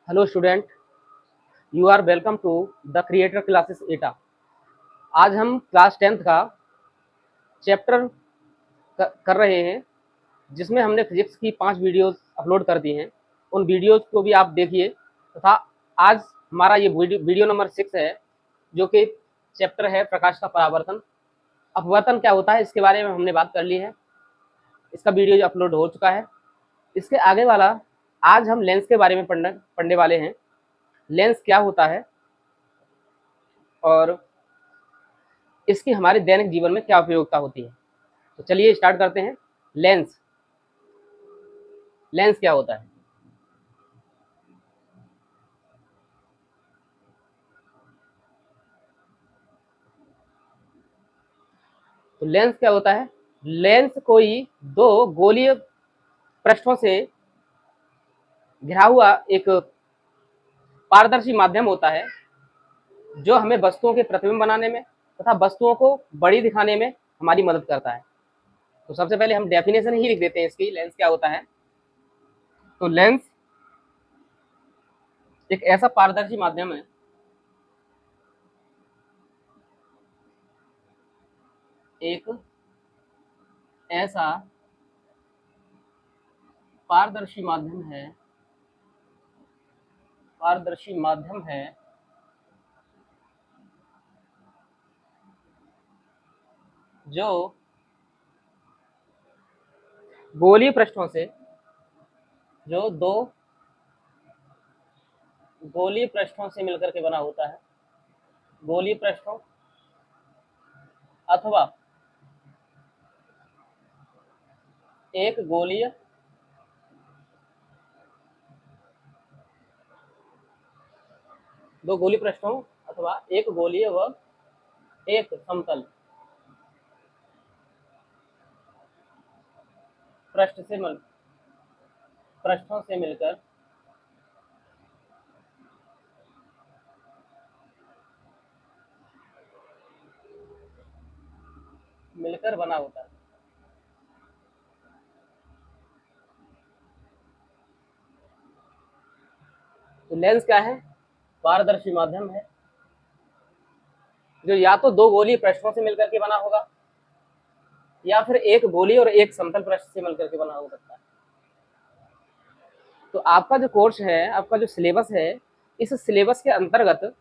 Hello student, you are welcome to the creator classes एटा। आज हम क्लास 10th का चैप्टर कर रहे हैं, जिसमें हमने फिजिक्स की 5 वीडियोस अपलोड कर दी हैं। उन वीडियोस को भी आप देखिए तथा आज हमारा ये वीडियो नंबर 6 है, जो कि चैप्टर है प्रकाश का परावर्तन। अपवर्तन क्या होता है इसके बारे में हमने बात कर ली है, इसका वीडियो जो अपलोड हो चुका है। इसके आगे वाला आज हम लेंस के बारे में पढ़ने वाले हैं। लेंस क्या होता है और इसकी हमारे दैनिक जीवन में क्या उपयोगिता होती है। तो चलिए स्टार्ट करते हैं। लेंस लेंस क्या होता है? तो लेंस क्या होता है? लेंस कोई दो गोलीय पृष्ठों से घिरा हुआ एक पारदर्शी माध्यम होता है, जो हमें वस्तुओं के प्रतिबिंब बनाने में तथा वस्तुओं को बड़ी दिखाने में हमारी मदद करता है। तो सबसे पहले हम डेफिनेशन ही लिख देते हैं इसकी, लेंस क्या होता है। तो लेंस एक ऐसा पारदर्शी माध्यम है एक ऐसा पारदर्शी माध्यम है पारदर्शी माध्यम है जो गोलीय पृष्ठों से जो दो गोलीय पृष्ठों से मिलकर के बना होता है। गोलीय पृष्ठों अथवा एक गोलीय दो गोलीय पृष्ठों अथवा एक गोलीय व एक समतल पृष्ठ से मिल पृष्ठों से मिलकर बना होता है। तो लेंस क्या है? पारदर्शी माध्यम है जो या तो दो गोलीय पृष्ठों से मिलकर के बना होगा या फिर एक गोलीय और एक समतल पृष्ठ से मिलकर के बना हो सकता है। तो आपका जो कोर्स है, आपका जो सिलेबस है, इस सिलेबस के अंतर्गत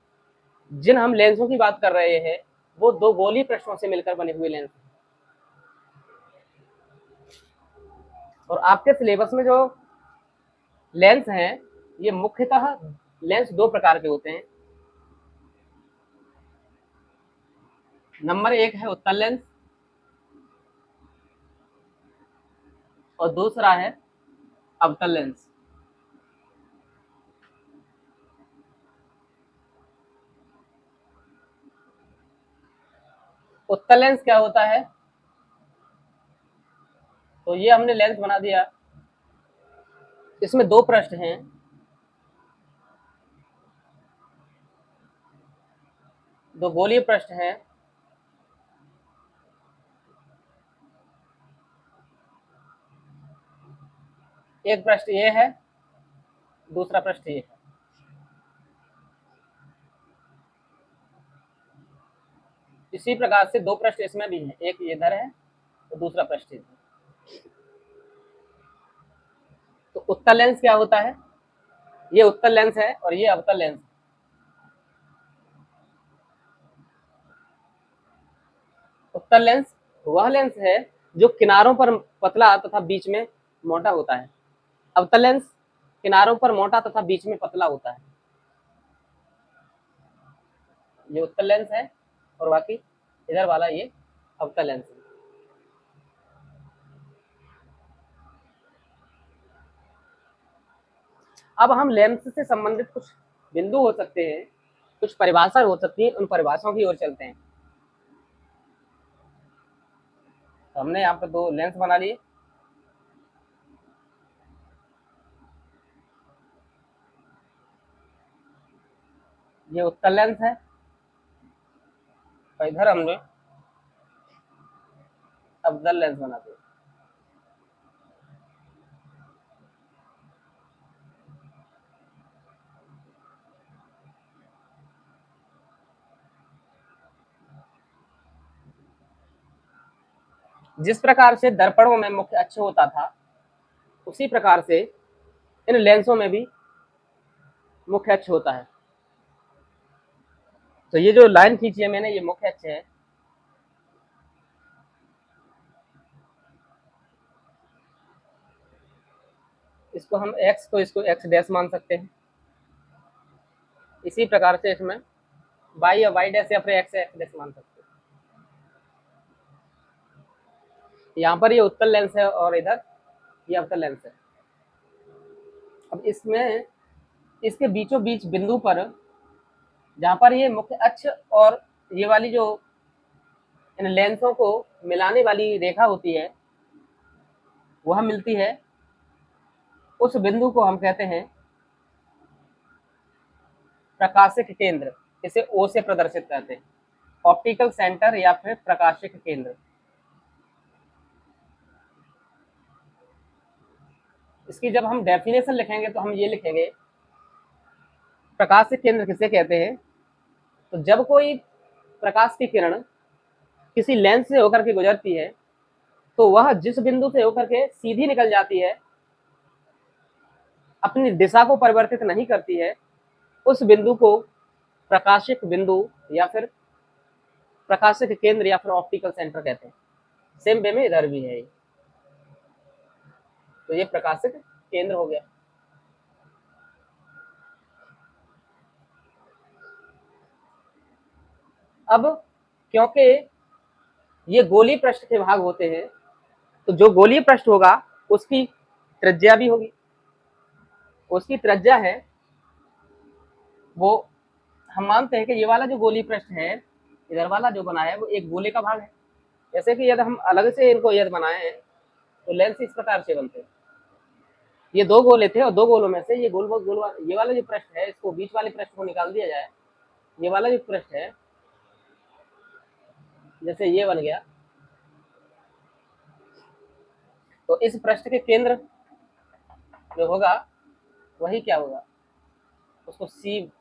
जिन हम लेंसों की बात कर रहे हैं वो दो गोलीय पृष्ठों से मिलकर बने हुए लेंस। और आपके सिलेबस में जो लेंस हैं, ये मुख्यतः लेंस दो प्रकार के होते हैं। नंबर एक है उत्तल लेंस और दूसरा है अवतल लेंस। उत्तल लेंस क्या होता है? तो ये हमने लेंस बना दिया, इसमें दो पृष्ठ हैं, दो गोलीय पृष्ठ हैं। एक पृष्ठ ये है, दूसरा पृष्ठ ये है। इसी प्रकार से दो पृष्ठ इसमें भी हैं, एक इधर है तो दूसरा पृष्ठ इधर। तो उत्तल लेंस क्या होता है? ये उत्तल लेंस है और ये अवतल लेंस है। उत्तल लेंस वह लेंस है जो किनारों पर पतला तथा बीच में मोटा होता है। अवतल लेंस किनारों पर मोटा तथा बीच में पतला होता है। ये उत्तल लेंस है और बाकी इधर वाला ये अवतल लेंस है। अब हम लेंस से संबंधित कुछ बिंदु हो सकते हैं, कुछ परिभाषा हो सकती है, उन परिभाषाओं की ओर चलते हैं। तो हमने यहाँ पर दो लेंस बना लिए। ये उत्तल लेंस है और इधर हमने अवतल लेंस बना दिया। जिस प्रकार से दर्पणों में मुख्य अक्ष होता था, उसी प्रकार से इन लेंसों में भी मुख्य अक्ष होता है। तो ये जो लाइन खींची है मैंने, ये मुख्य अक्ष है। इसको हम x को इसको x डैश मान सकते हैं। इसी प्रकार से इसमें y या y डैश या फिर x डैश मान सकते हैं। यहाँ पर ये उत्तल लेंस है और इधर ये अवतल लेंस है। अब इसमें इसके बीचों बीच बिंदु पर, जहाँ पर ये मुख्य अक्ष और ये वाली जो इन लेंसों को मिलाने वाली रेखा होती है, वह मिलती है, उस बिंदु को हम कहते हैं प्रकाशिक केंद्र। इसे ओ से प्रदर्शित करते हैं, ऑप्टिकल सेंटर या फिर प्रकाशिक केंद्र। इसकी जब हम डेफिनेशन लिखेंगे तो हम ये लिखेंगे, प्रकाशिक केंद्र किसे कहते हैं? तो जब कोई प्रकाश की किरण किसी लेंस से होकर के गुजरती है, तो वह जिस बिंदु से होकर के सीधी निकल जाती है, अपनी दिशा को परिवर्तित नहीं करती है, उस बिंदु को प्रकाशिक बिंदु या फिर प्रकाशिक केंद्र या फिर ऑप्टिकल सेंटर कहते हैं। सेम वे में इधर भी है। तो ये प्रकाशिक केंद्र हो गया। अब क्योंकि ये गोलीय पृष्ठ के भाग होते हैं, तो जो गोलीय पृष्ठ होगा उसकी त्रिज्या भी होगी। उसकी त्रिज्या है, वो हम मानते हैं कि ये वाला जो गोलीय पृष्ठ है, इधर वाला जो बना है, वो एक गोले का भाग है। जैसे कि यदि हम अलग से इनको यदि बनाए हैं तो लेंस इस प्रकार से बनते हैं। ये दो गोले थे और दो गोलों में से ये ये वाला जो पृष्ठ है, इसको बीच वाले पृष्ठ को निकाल दिया जाए, ये वाला जो पृष्ठ है जैसे ये बन गया, तो इस पृष्ठ के केंद्र जो होगा वही क्या होगा, उसको सी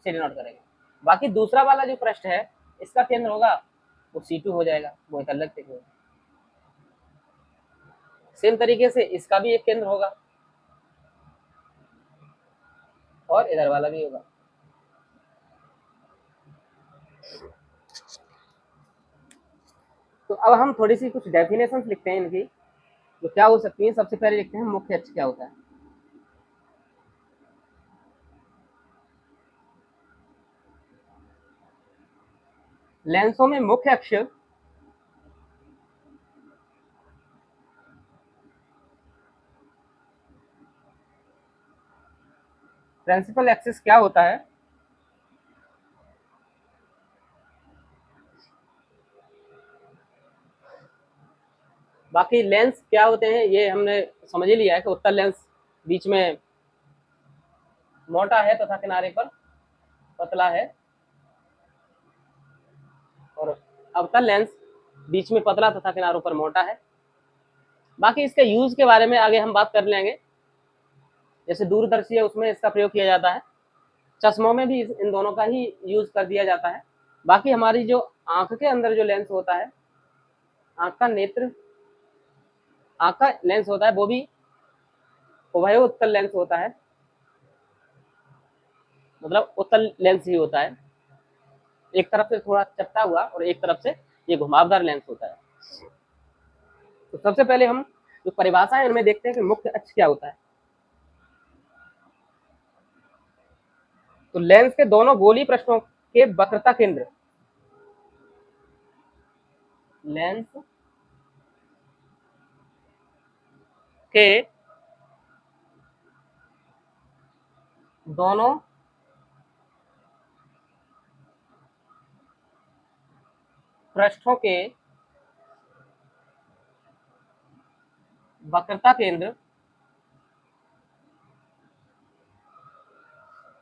से डिनोट करेंगे। बाकी दूसरा वाला जो पृष्ठ है, इसका केंद्र होगा वो C2 हो जाएगा, वो एक अलग से। सेम तरीके से इसका भी एक केंद्र होगा और इधर वाला भी होगा। तो अब हम थोड़ी सी कुछ डेफिनेशन लिखते हैं इनकी, जो क्या हो सकती है। सबसे पहले लिखते हैं मुख्य अक्ष क्या होता है। लेंसों में मुख्य अक्ष प्रिंसिपल एक्सिस क्या होता है? बाकी लेंस क्या होते हैं ये हमने समझ ही लिया है कि उत्तल लेंस बीच में मोटा है तथा किनारे पर पतला है, और अवतल लेंस बीच में पतला तथा किनारों पर मोटा है। बाकी इसके यूज के बारे में आगे हम बात कर लेंगे। जैसे दूरदर्शी है, उसमें इसका प्रयोग किया जाता है। चश्मों में भी इन दोनों का ही यूज कर दिया जाता है। बाकी हमारी जो आंख के अंदर जो लेंस होता है, आंख का नेत्र, आंख का लेंस होता है, वो भी उभय उत्तल लेंस होता है, मतलब उत्तल लेंस ही होता है। एक तरफ से थोड़ा चपटा हुआ और एक तरफ से ये घुमावदार लेंस होता है। तो सबसे पहले हम जो परिभाषा है उनमें देखते हैं कि मुख्य अक्ष क्या होता है। तो लेंस के दोनों गोलीय पृष्ठों के वक्रता केंद्र, लेंस के दोनों पृष्ठों के वक्रता केंद्र,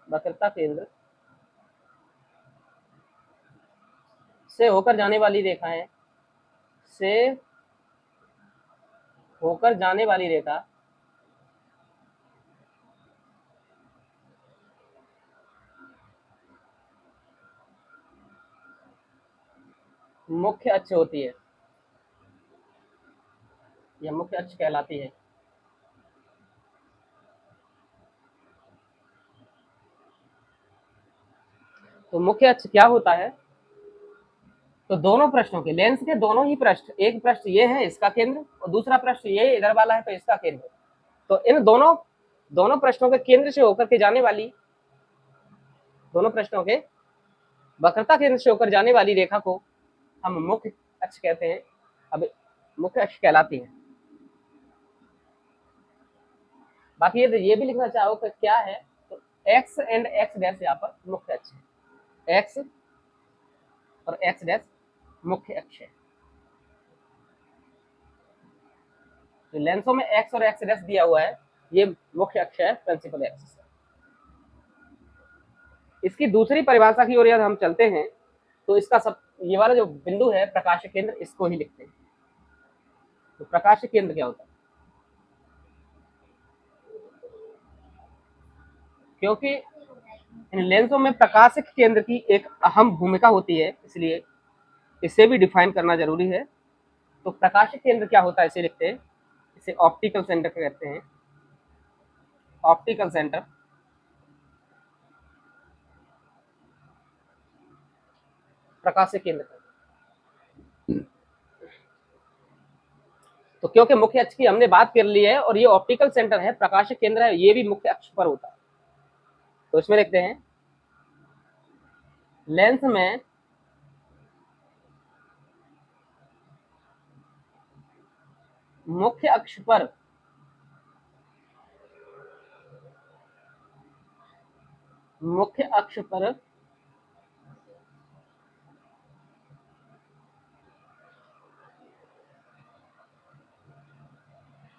वक्रता केंद्र से होकर जाने वाली रेखाएं, से होकर जाने वाली रेखा मुख्य अक्ष होती है। यह मुख्य अक्ष कहलाती है। तो मुख्य अक्ष क्या होता है? तो दोनों पृष्ठों के, लेंस के दोनों ही पृष्ठ, एक पृष्ठ ये है इसका केंद्र और दूसरा पृष्ठ ये इधर वाला है तो इसका केंद्र, तो इन दोनों पृष्ठों के केंद्र से होकर के जाने वाली, दोनों पृष्ठों के वक्रता केंद्र से होकर जाने वाली रेखा को हम मुख्य अक्ष कहते हैं। अब मुख्य अक्ष कहलाती है। बाकी ये भी लिखना चाहो कि क्या है, तो एक्स एंड एक्स डैश यहाँ पर मुख्य अक्ष है, एक्स और एक्स डैश मुख्य अक्ष है। तो लेंसों में एक्स और एक्स डैश दिया हुआ है, ये मुख्य अक्ष है, प्रिंसिपल एक्सिस। इसकी दूसरी परिभाषा की ओर यदि हम चलते हैं तो इसका सब, ये वाला जो बिंदु है प्रकाश केंद्र, इसको ही लिखते हैं। तो प्रकाश केंद्र क्या होता है? क्योंकि इन लेंसों में प्रकाशिक केंद्र की एक अहम भूमिका होती है, इसलिए इसे भी डिफाइन करना जरूरी है। तो प्रकाशिक केंद्र क्या होता है इसे लिखते हैं, इसे ऑप्टिकल सेंटर कहते हैं। ऑप्टिकल सेंटर प्रकाशिक केंद्र। तो क्योंकि मुख्य अक्ष की हमने बात कर ली है और ये ऑप्टिकल सेंटर है, प्रकाशिक केंद्र है, ये भी मुख्य अक्ष पर होता है। तो इसमें लिखते हैं लेंस में मुख्य अक्ष पर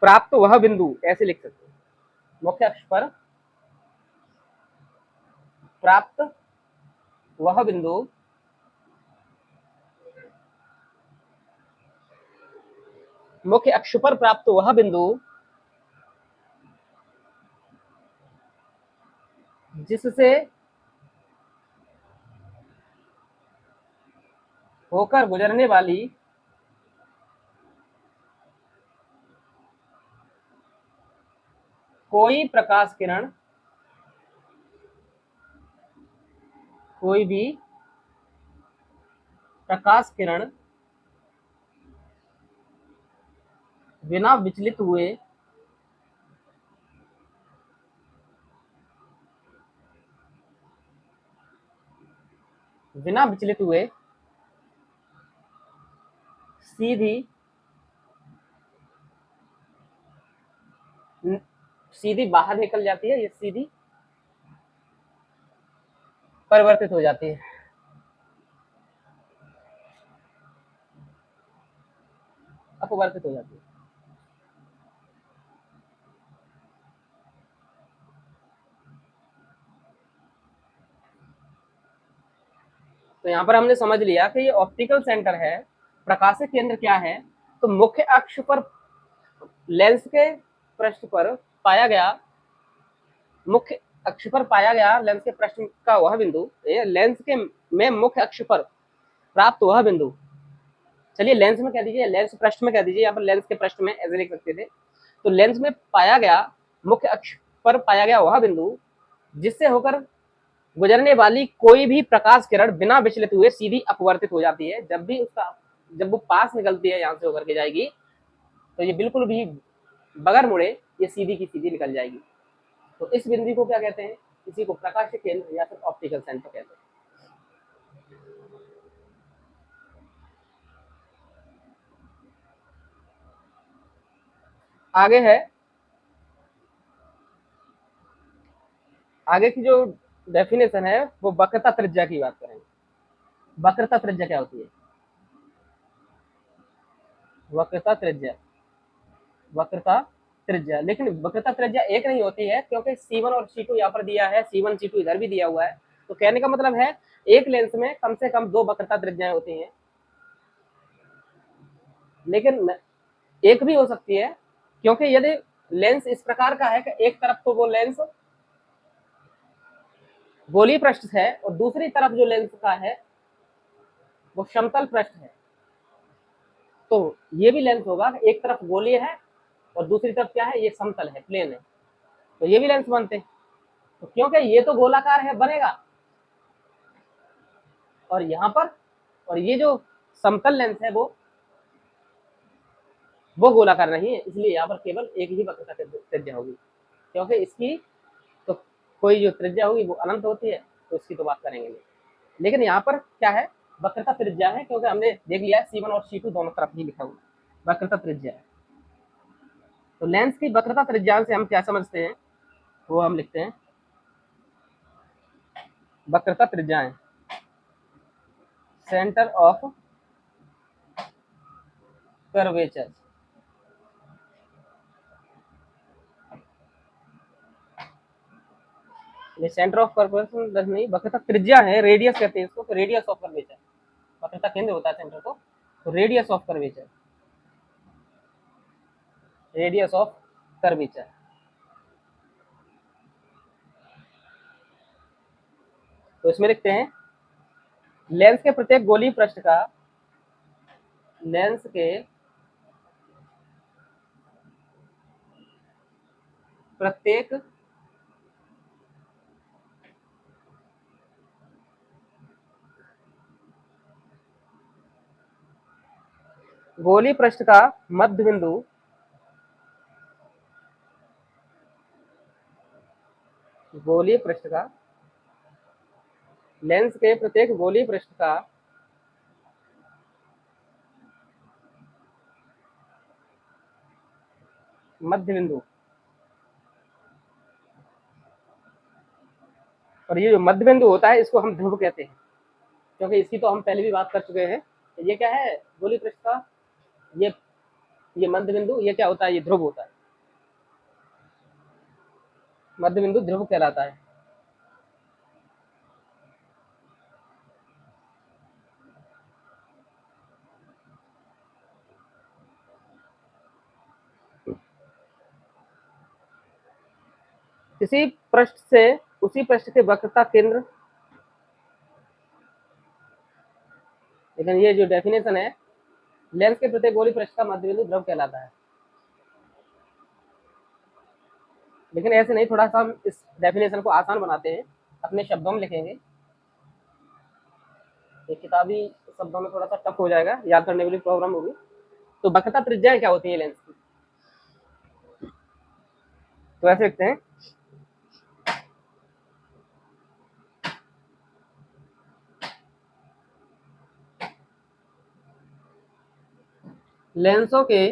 प्राप्त वह बिंदु, ऐसे लिख सकते हैं, मुख्य अक्ष पर प्राप्त वह बिंदु मुख्य अक्ष पर प्राप्त वह बिंदु जिससे होकर गुजरने वाली कोई प्रकाश किरण, कोई भी प्रकाश किरण बिना विचलित हुए सीधी सीधी बाहर निकल जाती है, ये सीधी परिवर्तित हो जाती है। अपवर्तित हो जाती है। तो यहाँ पर हमने समझ लिया कि ये ऑप्टिकल सेंटर है। प्रकाशिक केंद्र क्या है? तो मुख्य अक्ष पर लेंस के पृष्ठ पर पाया गया, मुख्य अक्ष पर पाया गया लेंस के पृष्ठ का वह बिंदु, लेंस के में मुख्य अक्ष पर प्राप्त वह बिंदु, चलिए लेंस में कह दीजिए, लेंस पृष्ठ में कह दीजिए, यहाँ पर लेंस के पृष्ठ में ऐसे लिख सकते थे। तो लेंस में पाया गया, मुख्य अक्ष पर पाया गया वह बिंदु जिससे होकर गुजरने वाली कोई भी प्रकाश किरण बिना विचलित हुए सीधी अपवर्तित हो जाती है। जब वो पास निकलती है, यहाँ से होकर के जाएगी, तो ये बिल्कुल भी बगैर मुड़े ये सीधी की सीधी निकल जाएगी। तो इस बिंदु को क्या कहते हैं? इसी को प्रकाशिक केंद्र या फिर ऑप्टिकल सेंटर कहते हैं। आगे है, आगे की जो डेफिनेशन है वो वक्रता त्रिज्या की बात करेंगे। वक्रता त्रिज्या क्या होती है? वक्रता त्रिज्या, लेकिन वक्रता त्रिज्या एक नहीं होती है, क्योंकि C1 और C2 यहाँ पर दिया है, C1 C2 इधर भी दिया हुआ है। तो कहने का मतलब है एक लेंस में कम से कम 2 वक्रता त्रिज्याएं होती हैं, लेकिन एक भी हो सकती है, क्योंकि यदि लेंस इस प्रकार का है कि एक तरफ तो वो लेंस गोलीय पृष्ठ है और दूसरी तरफ जो लेंस का है वो समतल पृष्ठ है, तो ये भी लेंस होगा, एक तरफ गोलीय है और दूसरी तरफ क्या है, ये समतल है, प्लेन है, तो ये भी लेंस बनते हैं। तो क्योंकि ये तो गोलाकार है बनेगा, और यहाँ पर, और ये जो समतल लेंस है वो गोलाकार नहीं है, इसलिए यहाँ पर केवल एक ही वक्रता त्रिज्या होगी, क्योंकि इसकी तो कोई जो त्रिज्या होगी वो अनंत होती है, तो इसकी तो बात करेंगे नहीं। लेकिन यहाँ पर क्या है, वक्रता त्रिज्या है, क्योंकि हमने देख लिया है C1 और C2 दोनों तरफ ही लिखा हुआ वक्रता त्रिज्या है। तो लेंस की वक्रता त्रिज्या से हम क्या समझते हैं, वो हम लिखते हैं वक्रता त्रिज्याएं, सेंटर ऑफ कर्वेचर। ये सेंटर ऑफ कर्वेचर नहीं, वक्रता त्रिज्या है, रेडियस कहते हैं इसको, तो रेडियस ऑफ कर्वेचर, वक्रता केंद्र होता है सेंटर को, तो radius of curvature, radius of curvature. तो इसमें लिखते हैं लेंस के प्रत्येक गोलीय पृष्ठ का, लेंस के प्रत्येक गोलीय पृष्ठ का मध्य बिंदु गोलीय पृष्ठ का, लेंस के प्रत्येक गोलीय पृष्ठ का मध्य बिंदु, और ये जो मध्य बिंदु होता है इसको हम ध्रुव कहते हैं, क्योंकि इसकी तो हम पहले भी बात कर चुके हैं। ये क्या है, गोलीय पृष्ठ का ये मध्य बिंदु, ये क्या होता है, ये ध्रुव होता है, मध्य बिंदु ध्रुव कहलाता है। किसी पृष्ठ से उसी पृष्ठ के वक्रता केंद्र, लेकिन ये जो डेफिनेशन है, लेंस के प्रत्येक गोलीय पृष्ठ का मध्य बिंदु ध्रुव कहलाता है। लेकिन ऐसे नहीं, थोड़ा सा हम इस डेफिनेशन को आसान बनाते हैं, अपने शब्दों में लिखेंगे, ये किताबी शब्दों में थोड़ा सा टफ हो जाएगा, याद करने के लिए प्रॉब्लम होगी। तो वक्रता त्रिज्याएं क्या होती है लेंस की, तो ऐसे लिखते हैं लेंसों के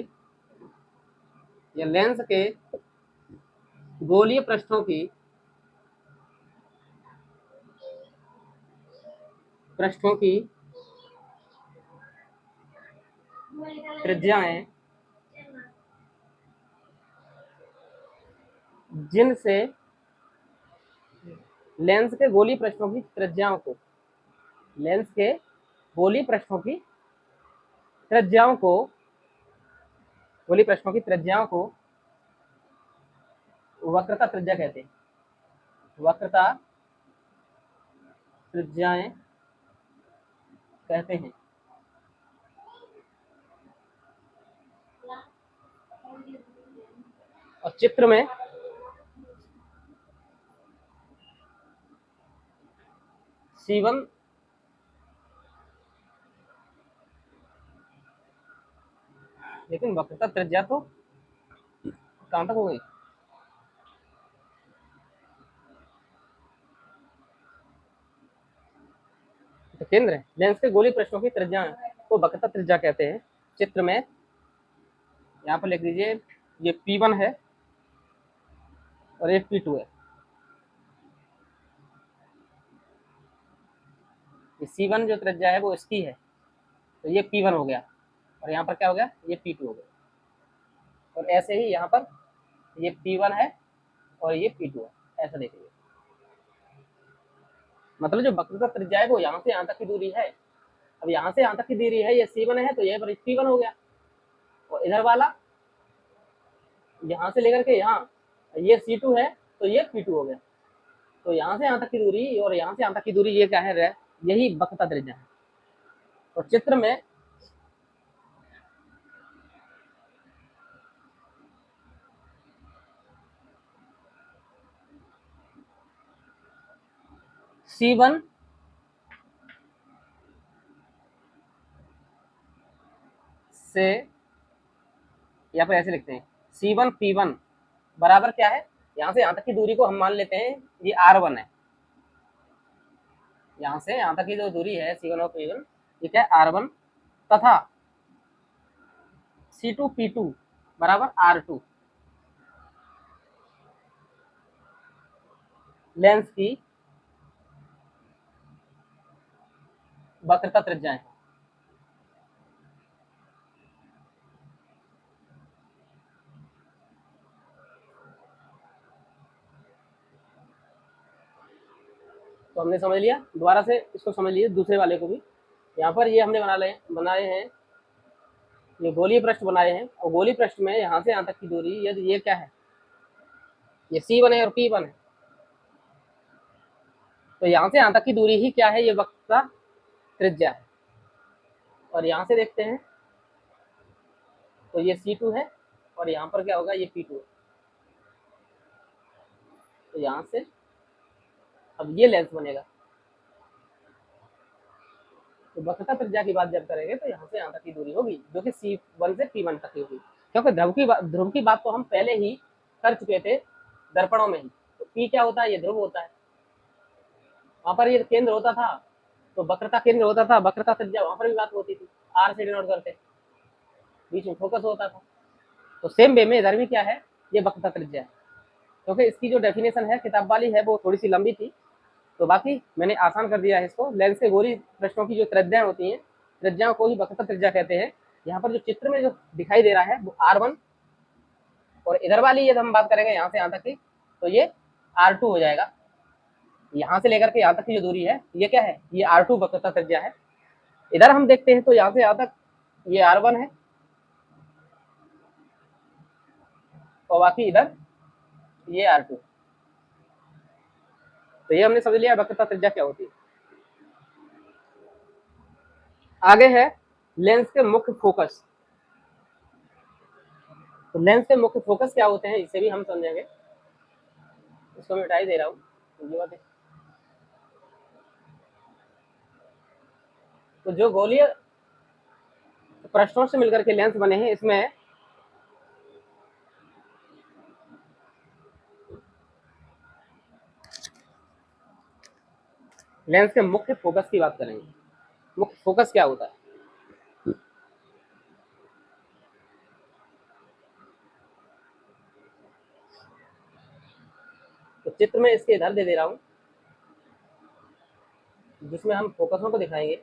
या लेंस के गोलीय पृष्ठों की त्रिज्याएं जिनसे लेंस के गोलीय पृष्ठों की त्रिज्याओं को, लेंस के गोलीय पृष्ठों की त्रिज्याओं को, गोलीय पृष्ठों की त्रिज्याओं को वक्रता त्रिज्या कहते हैं, वक्रता त्रिज्याएं कहते हैं। और चित्र में C1 लेकिन वक्रता त्रिज्या तो कहां तक हो गई, तो केंद्र है, लेंस के गोलीय पृष्ठों की त्रिज्या को वक्रता त्रिज्या कहते हैं। चित्र में यहाँ पर लिख दीजिए, ये P1 है और ये P2 है, ये C1 जो त्रिज्या है वो इसकी है, तो ये P1 हो गया, और यहाँ पर क्या हो गया, ये P2 हो गया, और ऐसे ही यहाँ पर ये P1 है और ये P2 है, ऐसा देखिए, मतलब जो वक्रता त्रिज्या है वो यहाँ से यहाँ तक की दूरी है। अब यहाँ से यहाँ तक की दूरी है, ये C1 है, तो ये P1 हो गया, और इधर वाला यहाँ से लेकर के यहाँ ये C2 है, तो ये P2 हो गया, तो यहाँ से यहाँ तक की दूरी और यहाँ से यहाँ तक की दूरी, ये क्या है, यही वक्रता त्रिज्या है। और चित्र में C1 से, या फिर ऐसे लिखते हैं C1 P1 बराबर क्या है, यहां से यहां तक की दूरी को हम मान लेते हैं ये R1 है। यहां से यहां तक की जो दूरी है C1 और P1 ये क्या है R1, तथा C2 P2 बराबर R2 लेंस की वक्रता त्रिज्या है। तो हमने समझ लिया, दोबारा से इसको समझ लीजिए दूसरे वाले को भी। यहाँ पर ये हमने बनाए हैं ये गोलीय पृष्ठ बनाए हैं, और गोलीय पृष्ठ में यहाँ से यहाँ तक की दूरी यदि ये क्या है, ये C1 है और P1 है, तो यहाँ से यहाँ तक की दूरी ही क्या है, ये वक्रता त्रिज्या है। और यहाँ से देखते हैं तो ये C2 है और यहाँ पर क्या होगा, ये P2 है। तो यहाँ से अब ये लेंस बनेगा। तो वक्रता त्रिज्या की बात जब करेंगे तो यहाँ से यहाँ तक की दूरी होगी जो कि C1 से P1 तक की होगी, क्योंकि ध्रुव की बात तो हम पहले ही कर चुके थे दर्पणों में ही। तो P क्या होता है, ये ध्रुव होता है, वहां पर ये केंद्र होता था, तो वक्रता केंद्र होता था, वक्रता त्रिज्या वहां पर भी बात होती थी, R से डिनोट करते, बीच में फोकस होता था। तो सेम वे में इधर भी क्या है, ये वक्रता त्रिज्या है, क्योंकि इसकी जो डेफिनेशन है किताब वाली है वो थोड़ी सी लंबी थी, तो बाकी मैंने आसान कर दिया है इसको। लेंस के गोलीय पृष्ठों की जो त्रिज्याएं होती हैं, त्रिज्याओं को ही वक्रता त्रिज्या कहते हैं। यहाँ पर जो चित्र में जो दिखाई दे रहा है वो R1, और इधर वाली यदि हम बात करेंगे यहाँ से यहाँ तक की, तो ये R2 हो जाएगा। यहाँ से लेकर के यहाँ तक की जो दूरी है ये क्या है, ये R2 वक्रता त्रिज्या है। इधर हम देखते हैं तो यहाँ से यहाँ तक ये R1 है, और बाकी इधर ये R2। तो ये हमने समझ लिया वक्रता त्रिज्या क्या होती है। आगे है लेंस के मुख्य फोकस। तो लेंस के मुख्य फोकस क्या होते हैं इसे भी हम समझेंगे। इसको मैं मिटाई दे रहा हूँ। तो जो गोलीय पृष्ठों से मिलकर के लेंस बने हैं, इसमें लेंस के मुख्य फोकस की बात करेंगे। मुख्य फोकस क्या होता है, तो चित्र में इसके इधर दे रहा हूं जिसमें हम फोकसों को दिखाएंगे।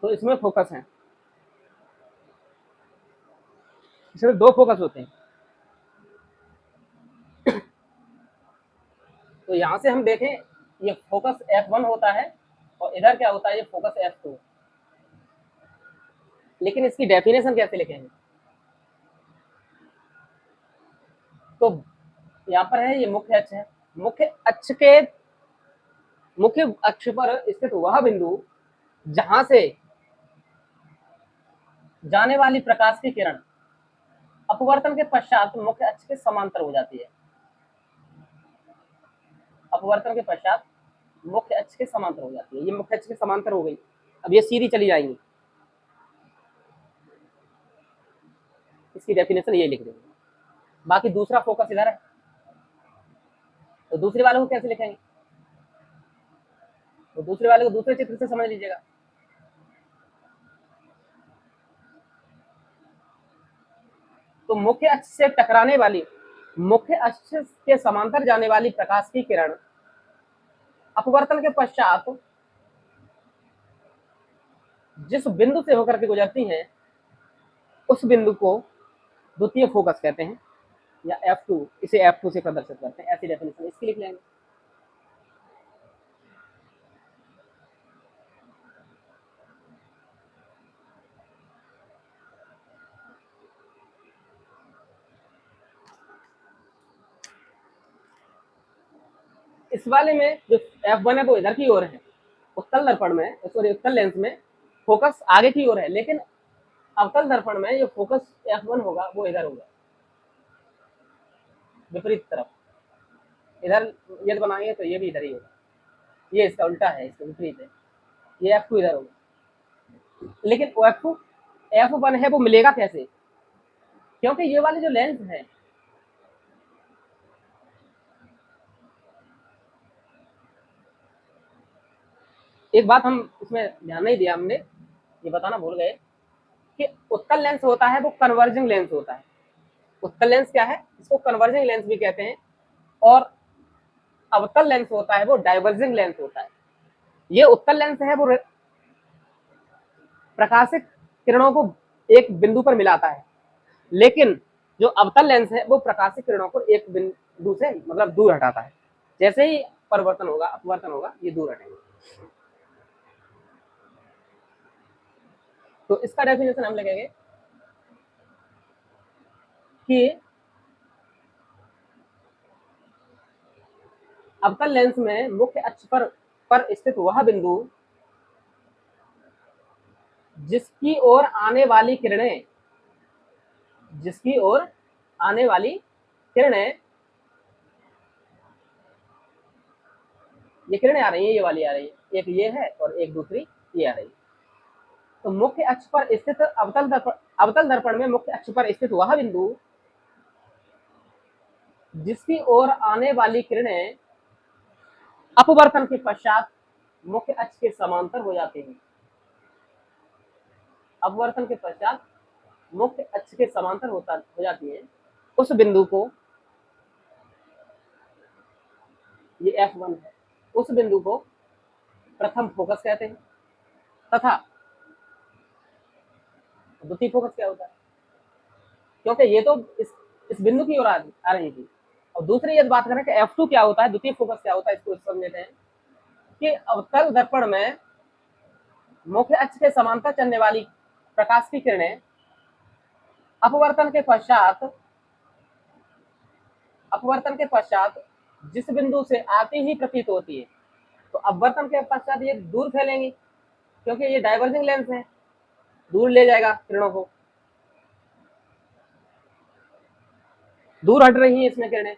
तो इसमें फोकस है, इसमें दो फोकस होते हैं। तो यहां से हम देखें ये फोकस F1 होता है, और इधर क्या होता है, ये फोकस F2। लेकिन इसकी डेफिनेशन कैसे लिखेंगे, तो यहाँ पर है ये मुख्य अक्ष है, मुख्य अक्ष पर स्थित वह बिंदु जहां से जाने वाली प्रकाश की किरण अपवर्तन के पश्चात मुख्य अक्ष के समांतर हो जाती है। अपवर्तन के पश्चात मुख्य अक्ष के समांतर हो जाती है, ये मुख्य अक्ष के समांतर हो गई। अब ये सीधी चली जाएंगी, इसकी डेफिनेशन ये लिख देंगे। बाकी दूसरा फोकस इधर है, तो दूसरे वाले को कैसे लिखेंगे, तो दूसरे वाले को दूसरे चित्र से समझ लीजिएगा। तो मुख्य अक्ष से टकराने वाली, मुख्य अक्ष के समांतर जाने वाली प्रकाश की किरण अपवर्तन के पश्चात जिस बिंदु से होकर के गुजरती हैं उस बिंदु को द्वितीय फोकस कहते हैं, या F2, इसे F2 से प्रदर्शित करते हैं। ऐसी डेफिनेशन इसकी लिख लेंगे। इस वाले में जो F1 है वो इधर की ओर है, उत्तल दर्पण में, सॉरी उत्तल लेंस में फोकस आगे की ओर है, लेकिन अवतल दर्पण में जो फोकस F1 होगा वो इधर होगा, विपरीत तरफ। इधर ये बनाएंगे तो ये भी इधर ही होगा, ये इसका उल्टा है, इसका विपरीत है, ये F2 इधर होगा। लेकिन F1 है वो मिलेगा कैसे? क्योंकि ये वाले जो लेंस है, एक बात हम इसमें ध्यान नहीं दिया हमने, ये बताना भूल गए कि उत्तल लेंस होता है वो कन्वर्जिंग लेंस होता है। उत्तल लेंस क्या है? इसको कन्वर्जिंग लेंस भी कहते हैं। और अवतल लेंस होता है वो डाइवर्जिंग लेंस होता है। ये उत्तल लेंस है वो प्रकाशिक किरणों को एक बिंदु पर मिलाता है, लेकिन जो अवतल लेंस है वो प्रकाशिक किरणों को एक बिंदु से मतलब दूर हटाता है। जैसे ही परिवर्तन होगा, अपवर्तन होगा, ये दूर हटेंगे। तो इसका डेफिनेशन हम लिखेंगे कि अवतल लेंस में मुख्य अक्ष पर स्थित वह बिंदु जिसकी ओर आने वाली किरणें ये किरणें आ रही है, ये वाली आ रही है, एक ये है और एक दूसरी ये आ रही है। तो मुख्य अक्ष पर स्थित अवतल दर्पण में मुख्य अक्ष पर स्थित वह बिंदु जिसकी ओर आने वाली किरणें अपवर्तन के पश्चात मुख्य अक्ष के समांतर हो जाती हैं। अपवर्तन के पश्चात मुख्य अक्ष के समांतर हो जाती है, उस बिंदु को, ये F1 है, उस बिंदु को प्रथम फोकस कहते हैं। तथा द्वितीय फोकस क्या होता है? क्योंकि ये तो इस बिंदु की ओर आ रही थी। और दूसरी यदि बात करें कि F2 क्या होता है, द्वितीय फोकस क्या होता है, इसको समझ लेते हैं कि अवतल दर्पण में मुख्य अक्ष के समांतर चलने वाली प्रकाश की किरणें अपवर्तन के पश्चात जिस बिंदु से आती ही प्रतीत होती है, तो अपवर्तन के पश्चात ये दूर फैलेंगी, क्योंकि ये डाइवर्जिंग लेंस है, दूर ले जाएगा किरणों को, दूर हट रही है इसमें किरणें।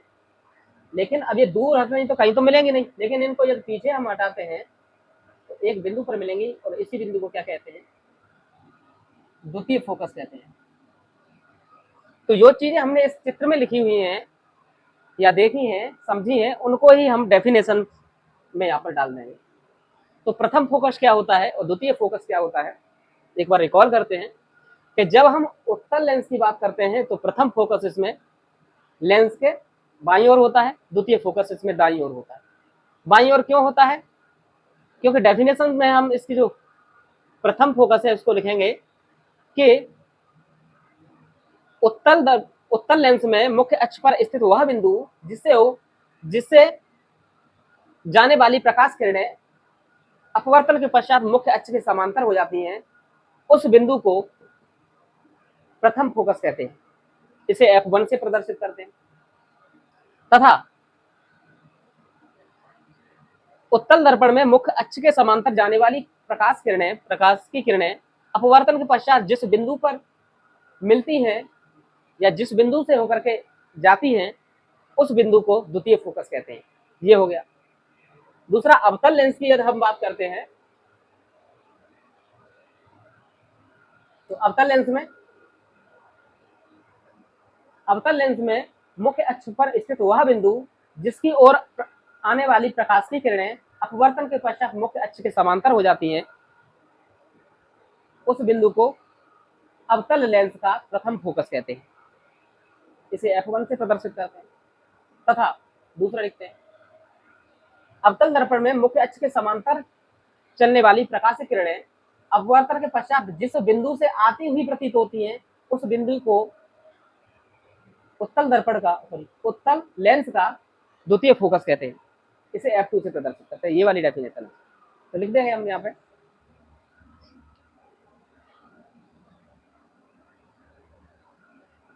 लेकिन अब ये दूर हट रही तो कहीं तो मिलेंगी नहीं, लेकिन इनको जब पीछे हम हटाते हैं तो एक बिंदु पर मिलेंगी, और इसी बिंदु को क्या कहते हैं? द्वितीय फोकस कहते हैं। तो जो चीजें हमने इस चित्र में लिखी हुई हैं या देखी हैं, समझी हैं, उनको ही हम डेफिनेशन में यहाँ पर डाल देंगे। तो प्रथम फोकस क्या होता है और द्वितीय फोकस क्या होता है, एक बार रिकॉल करते हैं कि जब हम उत्तल लेंस की बात करते हैं तो प्रथम फोकस इसमें लेंस के बाईं ओर होता है, द्वितीय फोकस इसमें दाईं ओर होता है। बाईं ओर क्यों होता है? क्योंकि डेफिनेशन में हम इसकी जो प्रथम फोकस है उसको लिखेंगे कि उत्तल लेंस में मुख्य अक्ष पर स्थित वह बिंदु जिससे जाने वाली प्रकाश किरणें अपवर्तन के पश्चात मुख्य अक्ष के समांतर हो जाती हैं, उस बिंदु को प्रथम फोकस कहते हैं। इसे F1 से प्रदर्शित करते हैं। तथा उत्तल दर्पण में मुख्य अक्ष के समांतर जाने वाली प्रकाश की किरणें अपवर्तन के पश्चात जिस बिंदु पर मिलती हैं या जिस बिंदु से होकर के जाती हैं, उस बिंदु को द्वितीय फोकस कहते हैं। ये हो गया। दूसरा, अवतल लेंस की यदि हम बात करते हैं तो अवतल लेंस में मुख्य अक्ष पर स्थित वह बिंदु जिसकी ओर आने वाली प्रकाश की किरणें अपवर्तन के पश्चात मुख्य अक्ष के समांतर हो जाती हैं, उस बिंदु को अवतल लेंस का प्रथम फोकस कहते हैं। इसे F1 से प्रदर्शित करते हैं। तथा दूसरा लिखते हैं, अवतल दर्पण में मुख्य अक्ष के समांतर चलने वाली प्रकाश की किरणें अपवर्तन के पश्चात जिस बिंदु से आती हुई प्रतीत होती हैं, उस बिंदु को उत्तल लेंस का द्वितीय फोकस कहते हैं। इसे F2 से प्रदर्शित करते हैं। ये वाली डेफिनेशन है। तो लिख देंगे हम यहाँ पे,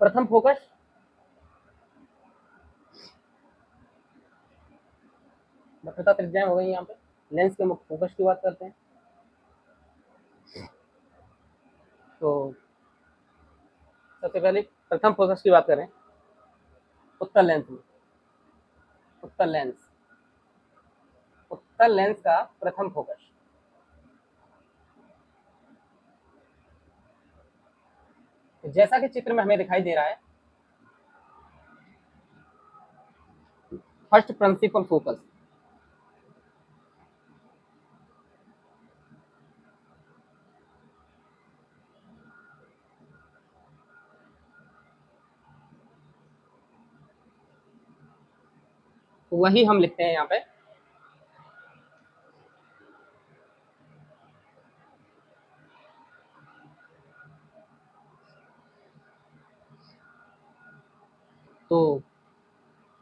प्रथम फोकस अनंत त्रिज्याएं हो गई यहाँ पे। लेंस के मुख्य फोकस की बात करते हैं। तो सबसे पहले प्रथम फोकस की बात करें, उत्तल लेंस में। उत्तल लेंस, उत्तल लेंस का प्रथम फोकस, तो जैसा कि चित्र में हमें दिखाई दे रहा है, फर्स्ट प्रिंसिपल फोकस, वही हम लिखते हैं यहाँ पे। तो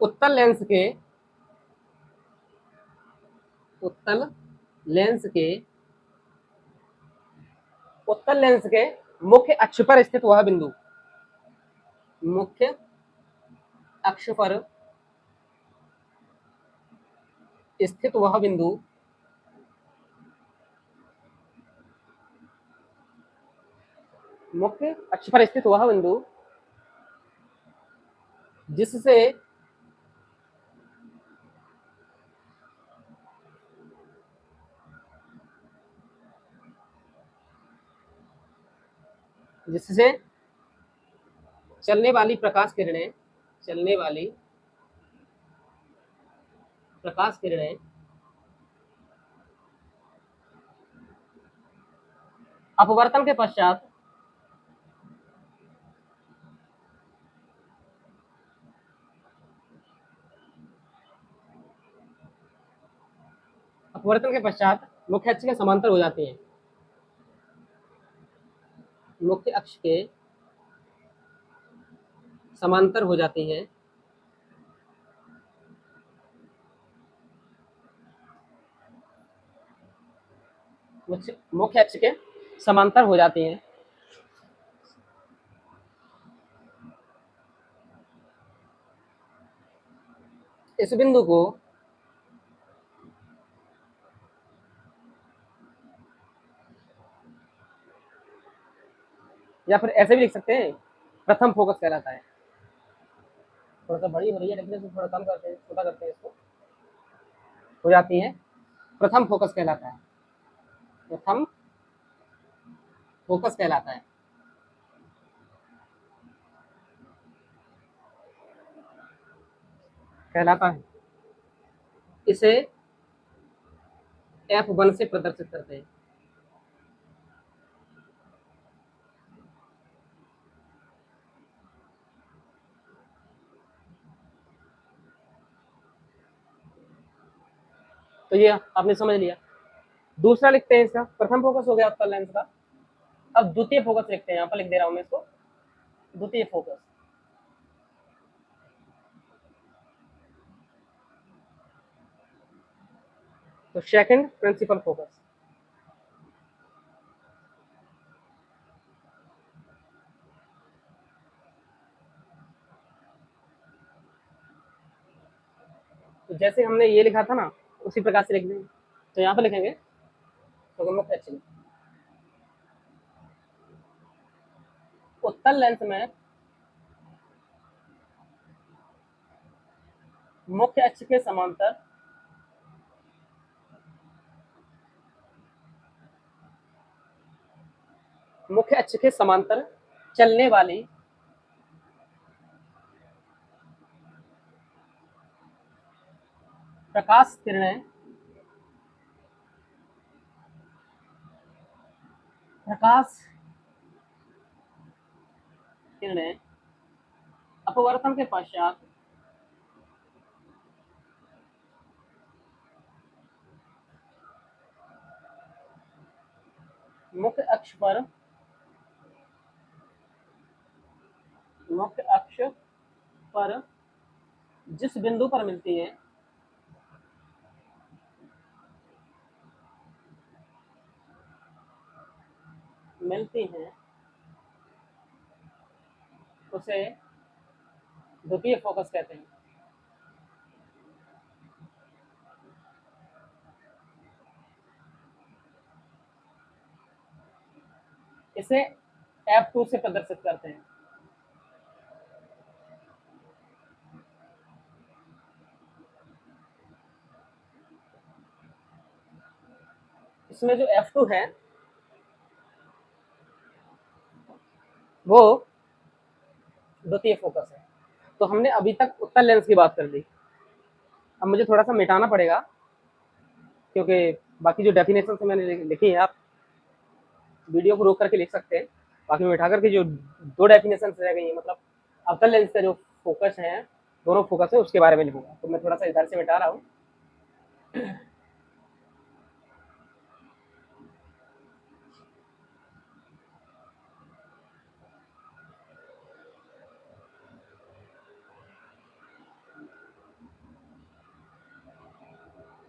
उत्तल लेंस के, उत्तल लेंस के, उत्तल लेंस के मुख्य अक्ष पर स्थित वह बिंदु, मुख्य अक्ष पर स्थित वह बिंदु मुख्य अक्ष पर स्थित वह बिंदु जिससे जिससे चलने वाली प्रकाश किरणें, चलने वाली प्रकाश किरणें अपवर्तन के पश्चात अपवर्तन के पश्चात मुख्य अक्ष के समांतर हो जाती हैं, मुख्य अक्ष के समांतर हो जाती हैं, मुख्य अक्ष के समांतर हो जाती हैं। इस बिंदु को या फिर ऐसे भी लिख सकते हैं, प्रथम फोकस कहलाता है। थोड़ा सा बड़ी हो रही है लेकिन इसको थोड़ा कम करते हैं, छोटा करते हैं इसको, हो जाती है, प्रथम फोकस कहलाता है, प्रथम फोकस कहलाता है। कहलाता है, इसे F1 से प्रदर्शित करते हैं। तो ये आपने समझ लिया। दूसरा लिखते हैं, इसका प्रथम फोकस हो गया उत्तल लेंस का। अब द्वितीय फोकस लिखते हैं, यहाँ पर लिख दे रहा हूं मैं इसको, द्वितीय फोकस। तो सेकंड प्रिंसिपल फोकस, तो जैसे हमने ये लिखा था ना, उसी प्रकार से लिख देंगे। तो यहाँ पर लिखेंगे तो मुख्य अक्ष, उत्तल लेंस में मुख्य अक्ष के समांतर मुख्य अक्ष के समांतर चलने वाली प्रकाश किरणें, प्रकाश किरणें अपवर्तन के पश्चात मुख्य अक्ष पर, मुख्य अक्ष पर जिस बिंदु पर मिलती है, मिलती हैं, उसे द्वितीय फोकस कहते हैं। इसे F2 से प्रदर्शित करते हैं। इसमें जो F2 है वो द्वितीय फोकस है। तो हमने अभी तक उत्तल लेंस की बात कर ली। अब मुझे थोड़ा सा मिटाना पड़ेगा क्योंकि बाकी जो डेफिनेशन मैंने लिखी है, आप वीडियो को रोक करके लिख सकते हैं। बाकी में मिटा करके जो दो डेफिनेशन रह गई है, मतलब अवतल लेंस का जो फोकस है, दोनों फोकस है, उसके बारे में लिखूंगा। तो मैं थोड़ा सा इधर से मिटा रहा हूँ।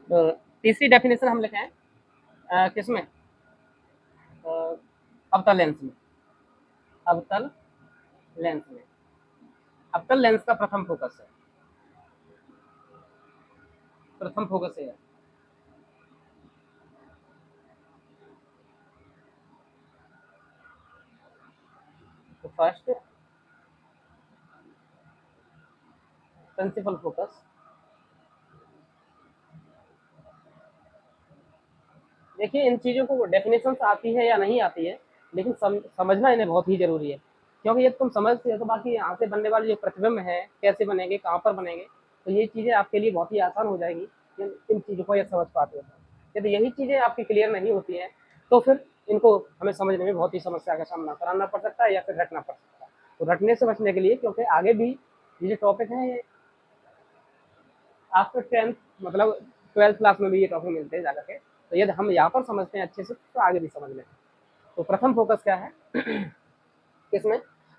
तो तीसरी डेफिनेशन हम लिखे हैं किसमें, अवतल लेंस में। अवतल लेंस में अवतल लेंस का प्रथम फोकस है, प्रथम फोकस है। तो फर्स्ट प्रिंसिपल फोकस। देखिए, इन चीज़ों को डेफिनेशन आती है या नहीं आती है, लेकिन समझना इन्हें बहुत ही जरूरी है। क्योंकि ये तुम समझते हो तो बाकी यहाँ से बनने वाले जो प्रतिबिंब है कैसे बनेंगे, कहाँ पर बनेंगे, तो ये चीज़ें आपके लिए बहुत ही आसान हो जाएगी इन चीज़ों को ये समझ पाते हो। यदि यही चीज़ें आपकी क्लियर नहीं होती हैं तो फिर इनको हमें समझने में बहुत ही समस्या का सामना कराना पड़ सकता है या फिर रटना पड़ सकता है। तो रटने से बचने के लिए, क्योंकि आगे भी ये जो टॉपिक है ये आफ्टर 10th, मतलब 12th क्लास में भी ये टॉपिक मिलते हैं जाकर के। तो यदि हम यहाँ पर समझते हैं अच्छे से तो आगे भी समझ लें। तो प्रथम फोकस क्या है किसमें,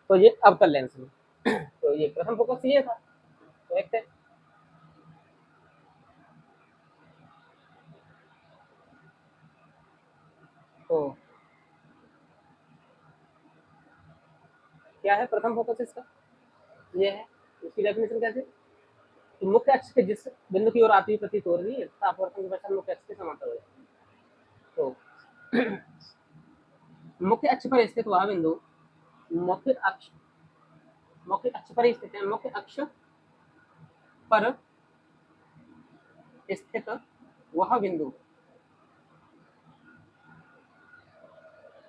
तो ये अवतल लेंस में। तो ये प्रथम फोकस ये था। तो एक थे, तो क्या है प्रथम फोकस इसका, ये है। इसकी डेफिनेशन कैसे, तो मुख्य अक्ष के जिस बिंदु की ओर आती हुई प्रतीत हो रही है तथा अपवर्तन के पश्चात मुख्य अक्ष के समांतर हो जाती है। तो मुख्य अक्ष पर स्थित वह बिंदु, मुख्य अक्ष मुख्य अक्ष पर स्थित है, मुख्य अक्ष पर स्थित वह बिंदु,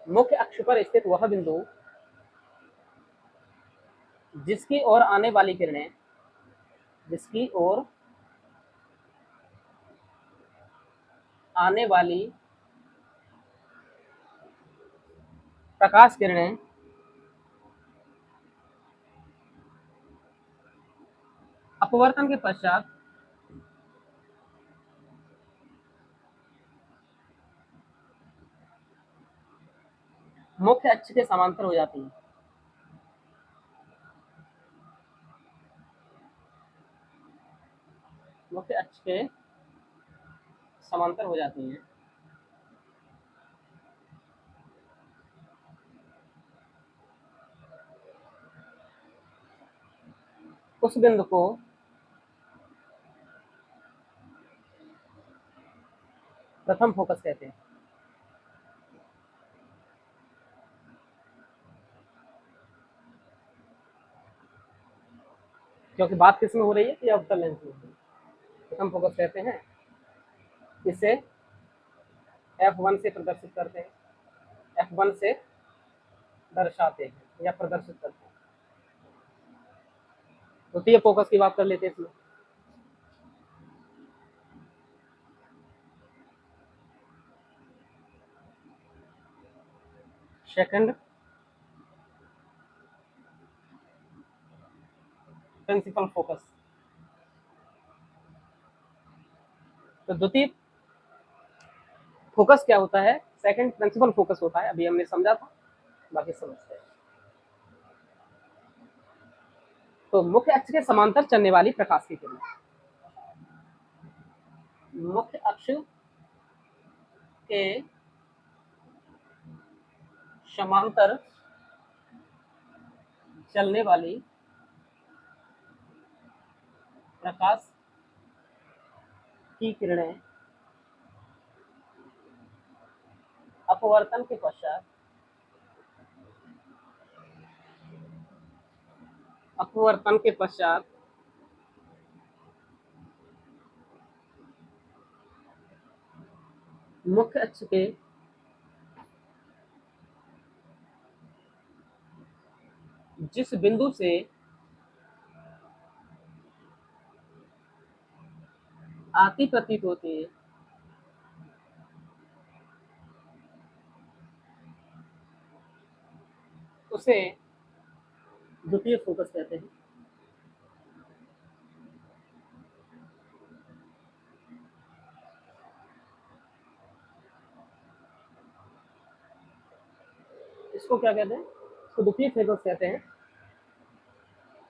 मुख्य अक्ष पर स्थित वह बिंदु जिसकी ओर आने वाली किरणें, जिसकी ओर आने वाली प्रकाश किरणें अपवर्तन के पश्चात मुख्य अक्ष के समांतर हो जाती है। मुख्य अक्ष के समांतर हो जाती हैं। उस बिंदु को प्रथम फोकस कहते हैं। क्योंकि बात किसमें हो रही है, ये अवतल लेंस में प्रथम फोकस कहते हैं। इसे F1 से प्रदर्शित करते हैं, F1 से दर्शाते हैं या प्रदर्शित करते हैं। द्वितीय फोकस की बात कर लेते हैं इसमें। Second principal focus. तो द्वितीय फोकस क्या होता है, सेकंड प्रिंसिपल फोकस होता है, अभी हमने समझा था, बाकी समझते हैं। तो मुख्य अक्ष के समांतर चलने वाली प्रकाश की किरण, मुख्य अक्ष के समांतर चलने वाली प्रकाश की किरणें अपवर्तन के पश्चात अपवर्तन के पश्चात मुख्य अक्ष के जिस बिंदु से आती प्रतीत होती है उसे द्वितीय फोकस कहते हैं। इसको क्या कहते हैं? इसको द्वितीय फोकस कहते हैं।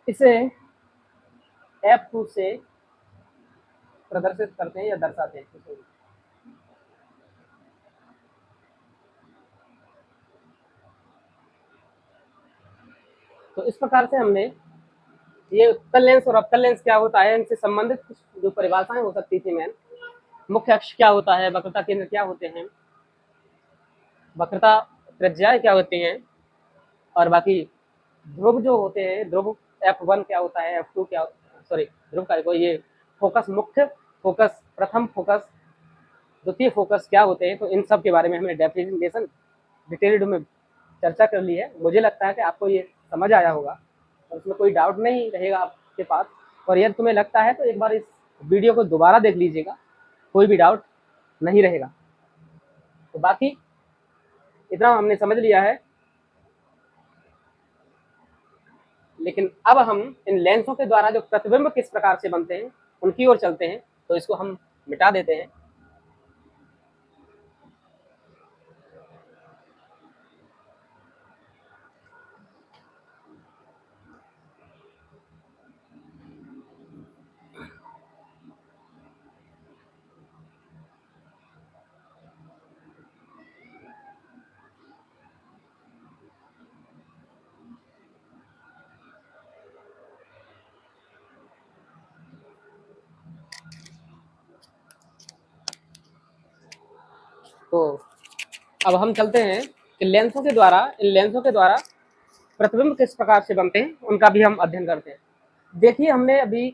इसे F2 से प्रदर्शित करते हैं या दर्शाते हैं। तो इस प्रकार से हमने ये उत्तल लेंस और अवतल लेंस क्या होता है, इनसे संबंधित कुछ जो परिभाषाएं हो सकती थी मैन, मुख्य अक्ष क्या होता है, वक्रता केंद्र क्या होते हैं, वक्रता त्रिज्याएं क्या होती हैं, और बाकी ध्रुव जो होते हैं, ध्रुव F1 क्या होता है, F2 क्या, सॉरी ध्रुव का को ये फोकस, मुख्य फोकस, प्रथम फोकस, द्वितीय फोकस क्या होते हैं। तो इन सब के बारे में हमने डेफिनेशन डिटेल्ड में चर्चा कर ली है। मुझे लगता है कि आपको ये समझ आया होगा और उसमें कोई डाउट नहीं रहेगा आपके पास। और यदि तुम्हें लगता है तो एक बार इस वीडियो को दोबारा देख लीजिएगा, कोई भी डाउट नहीं रहेगा। तो बाकी इतना हमने समझ लिया है, लेकिन अब हम इन लेंसों के द्वारा जो प्रतिबिंब किस प्रकार से बनते हैं उनकी ओर चलते हैं। तो इसको हम मिटा देते हैं। तो अब हम चलते हैं कि इन लेंसों के द्वारा प्रतिबिंब किस प्रकार से बनते हैं उनका भी हम अध्ययन करते हैं। देखिए, हमने अभी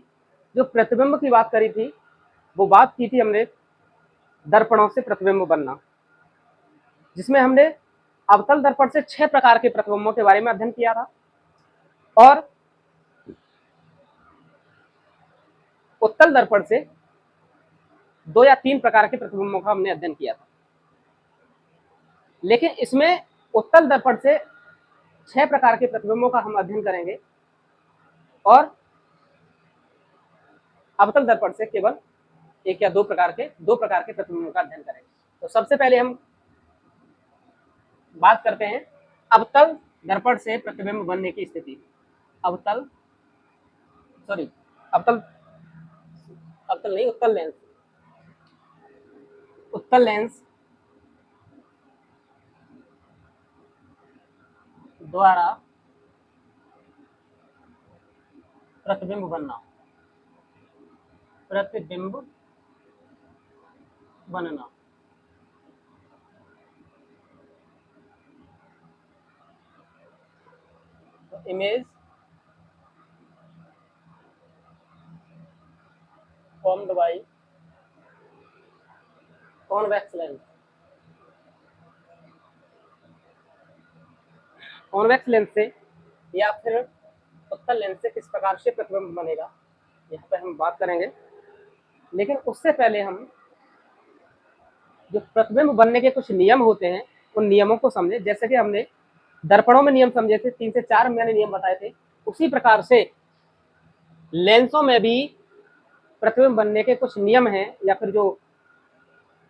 जो प्रतिबिंब की बात करी थी वो बात की थी हमने दर्पणों से प्रतिबिंब बनना, जिसमें हमने अवतल दर्पण से 6 प्रकार के प्रतिबिंबों के बारे में अध्ययन किया था और उत्तल दर्पण से 2 या 3 प्रकार के प्रतिबिंबों का हमने अध्ययन किया था। लेकिन इसमें उत्तल दर्पण से 6 प्रकार के प्रतिबिंबों का हम अध्ययन करेंगे और अवतल दर्पण से केवल 1 या 2 प्रकार के प्रतिबिंबों का अध्ययन करेंगे। तो सबसे पहले हम बात करते हैं अवतल दर्पण से प्रतिबिंब बनने की स्थिति। अवतल नहीं, उत्तल लेंस द्वारा प्रतिबिंब बनना, तो image formed by convex lens. Convex lens से या फिर उत्तल लेंस से किस प्रकार से प्रतिबिंब बनेगा, यहाँ पे हम बात करेंगे। लेकिन उससे पहले हम जो प्रतिबिंब बनने के कुछ नियम होते हैं उन नियमों को समझे। जैसे कि हमने दर्पणों में नियम समझे थे, 3 से 4 मैंने नियम बताए थे, उसी प्रकार से लेंसों में भी प्रतिबिंब बनने के कुछ नियम हैं, या फिर जो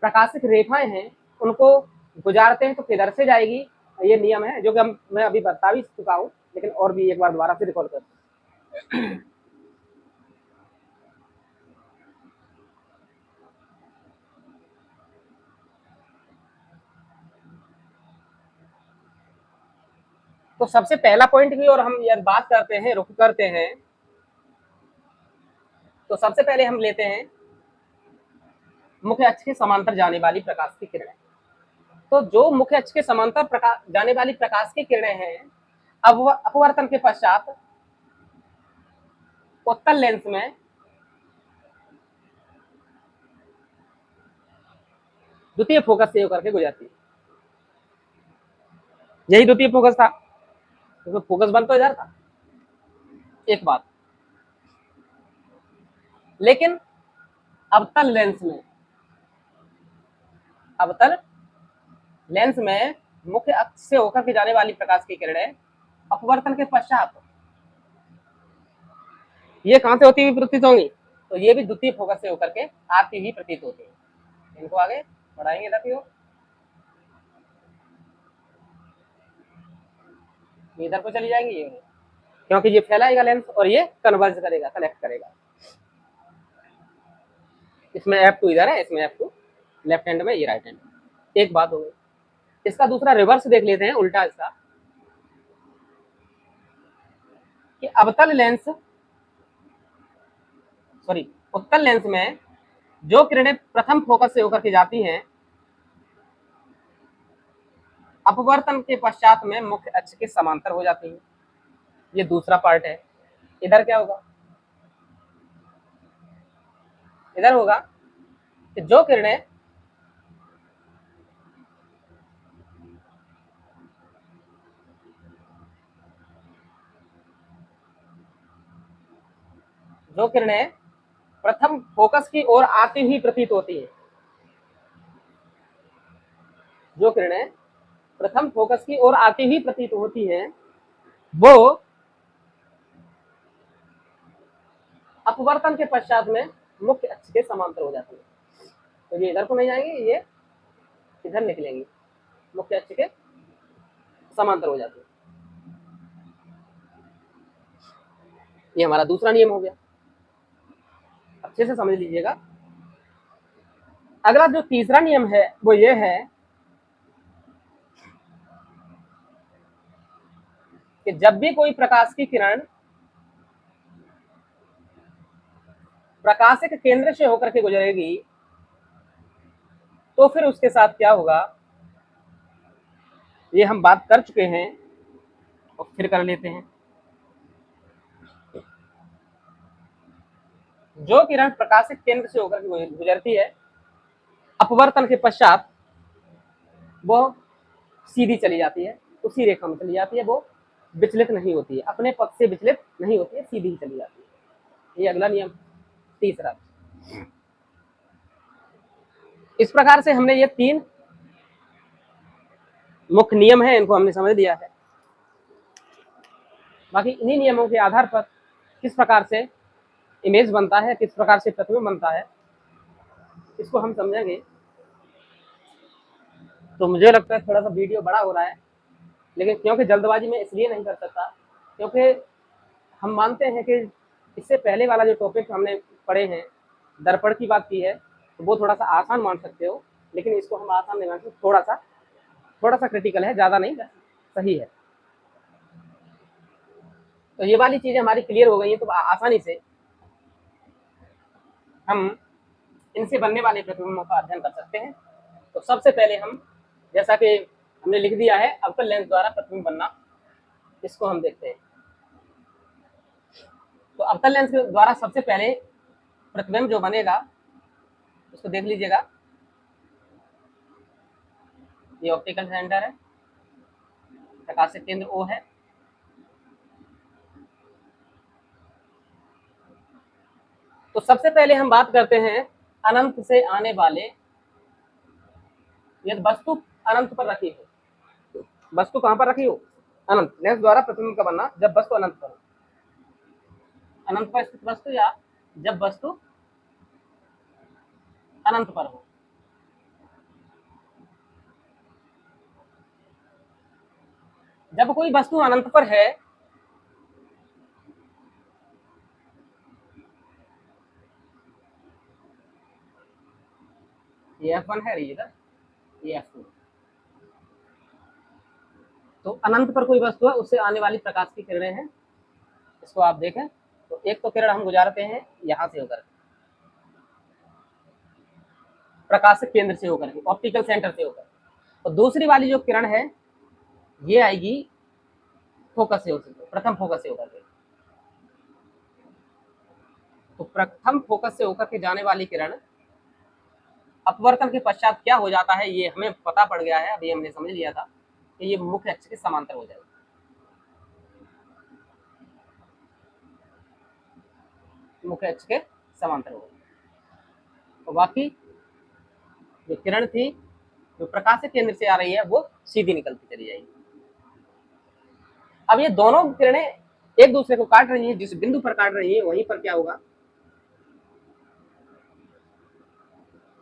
प्रकाशिक रेखाएं हैं उनको गुजारते हैं तो किधर से जाएगी, ये नियम है जो कि मैं अभी बता भी चुका हूँ, लेकिन और भी एक बार दोबारा से रिकॉर्ड करते हैं। तो सबसे पहला पॉइंट की और हम यदि बात करते हैं, रुख करते हैं, तो सबसे पहले हम लेते हैं मुख्य अक्ष के समांतर जाने वाली प्रकाश की किरणें। तो जो मुख्य अक्ष के समांतर जाने वाली प्रकाश की किरणें हैं, अब अपवर्तन के पश्चात उत्तल लेंस में द्वितीय फोकस से होकर के गुजरती है। यही द्वितीय फोकस था, तो फोकस बंद तो इधर था, एक बात। लेकिन अवतल लेंस में मुख्य अक्ष से होकर के जाने वाली प्रकाश की किरणें अपवर्तन के पश्चात ये कहां से होती हुई प्रतीत होंगी? तो ये भी द्वितीय फोकस से होकर के आती हुई प्रतीत होती है। इनको आगे बढ़ाएंगे साथियों, इधर को चली जाएंगी ये, क्योंकि ये फैलाएगा लेंस और ये कन्वर्ज करेगा, कलेक्ट करेगा। इसमें F2 इधर है, इसमें F2 लेफ्ट हैंड में, ये राइट हैंड। एक बात हो गई। इसका दूसरा रिवर्स देख लेते हैं, उल्टा इसका, कि उत्तल लेंस में जो किरणें प्रथम फोकस से होकर के जाती हैं अपवर्तन के पश्चात में मुख्य अक्ष के समांतर हो जाती हैं। ये दूसरा पार्ट है। इधर क्या होगा? इधर होगा कि जो किरणें प्रथम फोकस की ओर आती हुई प्रतीत होती है, जो किरणें प्रथम फोकस की ओर आती हुई प्रतीत होती हैं, वो अपवर्तन के पश्चात में मुख्य अक्ष के समांतर हो जाती है। तो ये इधर को नहीं जाएंगे, ये इधर निकलेंगे, मुख्य अक्ष के समांतर हो जाती है। ये हमारा दूसरा नियम हो गया, अच्छे से समझ लीजिएगा। अगला जो तीसरा नियम है वो ये है कि जब भी कोई प्रकाश की किरण प्रकाशिक केंद्र से होकर के गुजरेगी तो फिर उसके साथ क्या होगा, ये हम बात कर चुके हैं और फिर कर लेते हैं। जो किरण प्रकाशिक केंद्र से होकर के गुजरती है अपवर्तन के पश्चात वो सीधी चली जाती है, उसी रेखा में चली जाती है, वो विचलित नहीं होती है, अपने पथ से विचलित नहीं होती है, सीधी ही चली जाती है। ये अगला नियम तीसरा। इस प्रकार से हमने ये तीन मुख्य नियम है, इनको हमने समझ लिया है। बाकी इन्हीं नियमों के आधार पर किस प्रकार से इमेज बनता है, किस प्रकार से प्रतिबिंब बनता है, इसको हम समझेंगे। तो मुझे लगता है थोड़ा सा वीडियो बड़ा हो रहा है, लेकिन क्योंकि जल्दबाजी में इसलिए नहीं कर सकता क्योंकि हम मानते हैं कि इससे पहले वाला जो टॉपिक हमने पढ़े हैं, दर्पण की बात की है, तो वो थोड़ा सा आसान मान सकते हो, लेकिन इसको हम आसान नहीं मान सकते, थोड़ा सा क्रिटिकल है, ज़्यादा नहीं, सही है। तो ये वाली चीज़ें हमारी क्लियर हो गई हैं, तो आसानी से हम इनसे बनने वाले प्रतिबिंबों का अध्ययन कर सकते हैं। तो सबसे पहले हम, जैसा कि हमने लिख दिया है, अवतल लेंस द्वारा प्रतिबिंब बनना, इसको हम देखते हैं। तो अवतल लेंस के द्वारा सबसे पहले प्रतिबिंब जो बनेगा उसको देख लीजिएगा। ये ऑप्टिकल सेंटर है, प्रकाशिक केंद्र O है, तो सबसे पहले हम बात करते हैं अनंत से आने वाले, यदि वस्तु अनंत पर रखी हो, वस्तु कहां पर रखी हो? अनंत। लेंस द्वारा प्रतिबिंब का बनना जब वस्तु अनंत पर हो, अनंत पर स्थित वस्तु या जब वस्तु अनंत पर हो। जब कोई वस्तु अनंत पर है ये F1 है, इधर ये F2, तो अनंत पर कोई वस्तु है, उससे आने वाली प्रकाश की किरणें हैं। इसको आप देखें तो एक तो किरण हम गुजारते हैं यहां से होकर, प्रकाशिक केंद्र से होकर के, ऑप्टिकल सेंटर से होकर, और दूसरी वाली जो किरण है ये आएगी फोकस से होकर, प्रथम फोकस से होकर के। तो प्रथम फोकस से होकर के जाने वाली किरण अपवर्तन के पश्चात क्या हो जाता है, ये हमें पता पड़ गया है, अभी हमने समझ लिया था कि ये मुख्य अक्ष के समांतर हो जाएगा। मुख्य अक्ष के समांतर होगा। तो बाकी जो किरण थी जो प्रकाश के केंद्र से आ रही है वो सीधी निकलती चली जाएगी। अब ये दोनों किरणें एक दूसरे को काट रही हैं, जिस बिंदु पर काट रही है वहीं पर क्या होगा,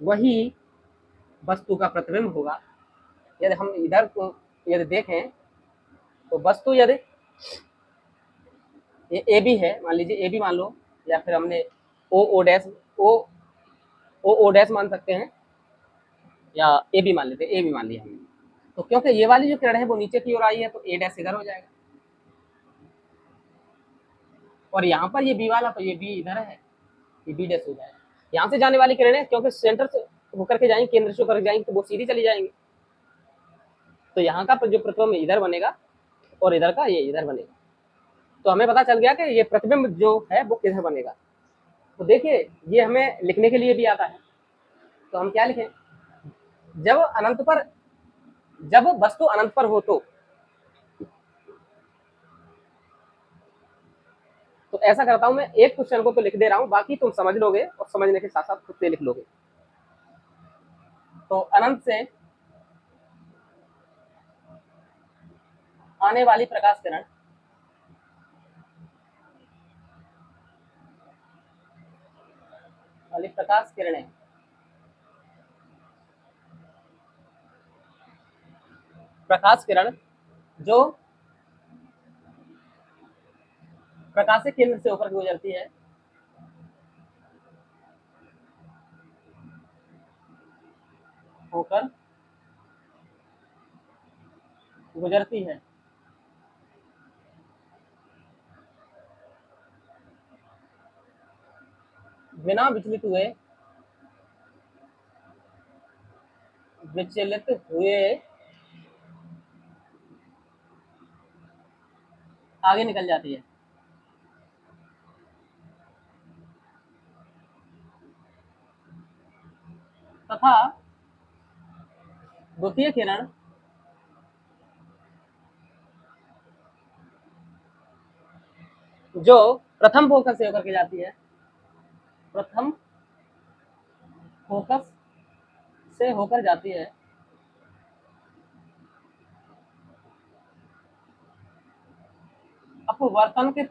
वही वस्तु का प्रतिबिंब होगा। यदि हम इधर को यदि देखें तो वस्तु यदि ये ए बी है, मान लीजिए ए बी मान लो, या फिर हमने ओ ओ डैश ओ डैश मान सकते हैं, या ए बी मान लेते हैं, ए बी मान लिया हमने। तो क्योंकि ये वाली जो किरण है वो नीचे की ओर आई है तो ए डैश इधर हो जाएगा, और यहाँ पर ये बी वाला तो ये बी इधर है, ये बी डैश हो जाएगा। यहाँ से जाने वाली किरणें क्योंकि सेंटर से होकर के जाएंगी, केंद्र से होकर जाएंगी, तो वो सीधी चली जाएंगी। तो यहाँ का जो प्रतिबिंब इधर बनेगा और इधर का ये इधर बनेगा। तो हमें पता चल गया कि ये प्रतिबिंब जो है वो किधर बनेगा। तो देखिए ये हमें लिखने के लिए भी आता है, तो हम क्या लिखें, जब अनंत पर, जब वस्तु अनंत पर हो तो ऐसा करता हूं मैं, एक क्वेश्चन को तो लिख दे रहा हूं, बाकी तुम समझ लोगे और समझने के साथ साथ खुद से लिख लोगे। तो अनंत से आने वाली प्रकाश किरण वाली प्रकाश किरणें प्रकाश किरण जो प्रकाश के केंद्र से होकर गुजरती है, होकर गुजरती है, बिना विचलित हुए आगे निकल जाती है। तथा द्वितीय किरण जो प्रथम फोकस से होकर के जाती है, प्रथम फोकस से होकर जाती है, अपवर्तन के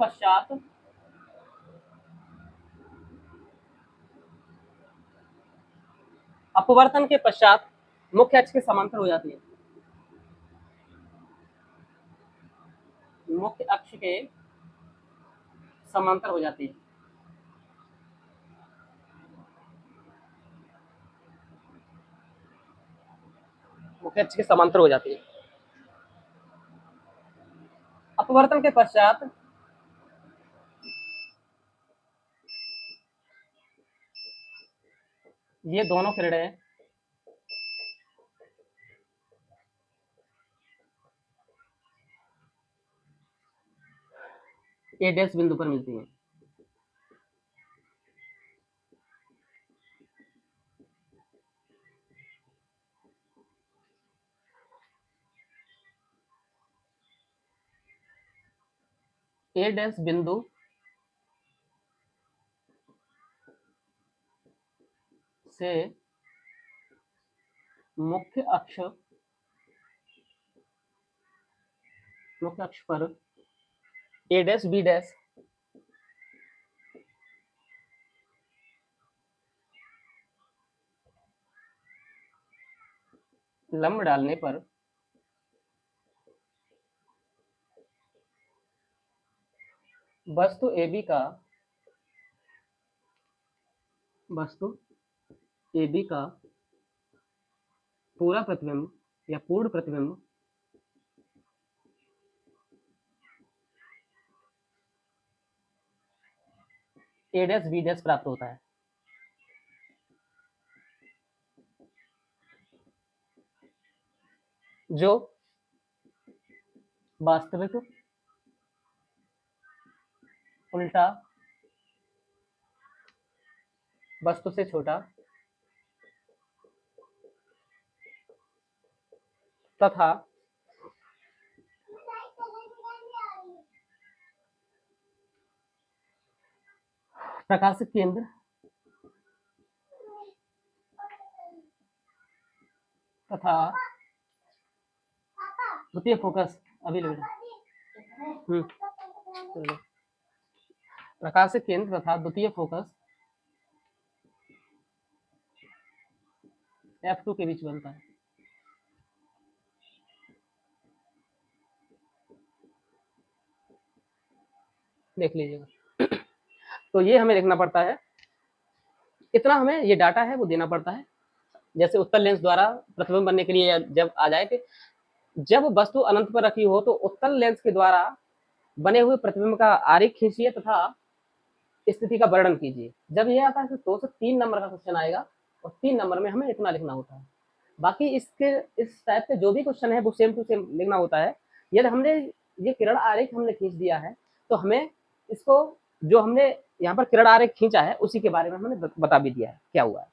पश्चात मुख्य अक्ष के समांतर हो जाती है, मुख्य अक्ष के समांतर हो जाती है। मुख्य अक्ष के समांतर हो जाती है। अपवर्तन के पश्चात ये दोनों किरणें ए डैश बिंदु पर मिलती हैं। ए डैश बिंदु से मुख्य अक्ष पर ए डैश बी डैश लंब डालने पर वस्तु ए बी का पूरा प्रतिबिंब या पूर्ण प्रतिबिंब ए डैश बी डैश प्राप्त होता है। जो वास्तविक उल्टा वस्तु से छोटा तथा प्रकाशित केंद्र तथा द्वितीय फोकस अभी ले प्रकाशित केंद्र तथा द्वितीय फोकस F2 के बीच बनता है। देख लीजिएगा। तो ये हमें देखना पड़ता है, इतना हमें ये डाटा है वो देना पड़ता है। जैसे उत्तल लेंस द्वारा प्रतिबिंब बनने के लिए जब आ जाए कि जब वस्तु अनंत पर रखी हो तो उत्तल लेंस के द्वारा बने हुए प्रतिबिंब का आरेख खींचिए तथा स्थिति का वर्णन कीजिए। जब ये आता है तो 2 से 3 नंबर का क्वेश्चन आएगा और 3 नंबर में हमें इतना लिखना होता है। बाकी इसके इस टाइप के जो भी क्वेश्चन है वो सेम टू सेम लिखना होता है। यदि हमने ये किरण आरेख हमने खींच दिया है तो हमें इसको जो हमने यहाँ पर किरण आरेख खींचा है उसी के बारे में हमने बता भी दिया है क्या हुआ है,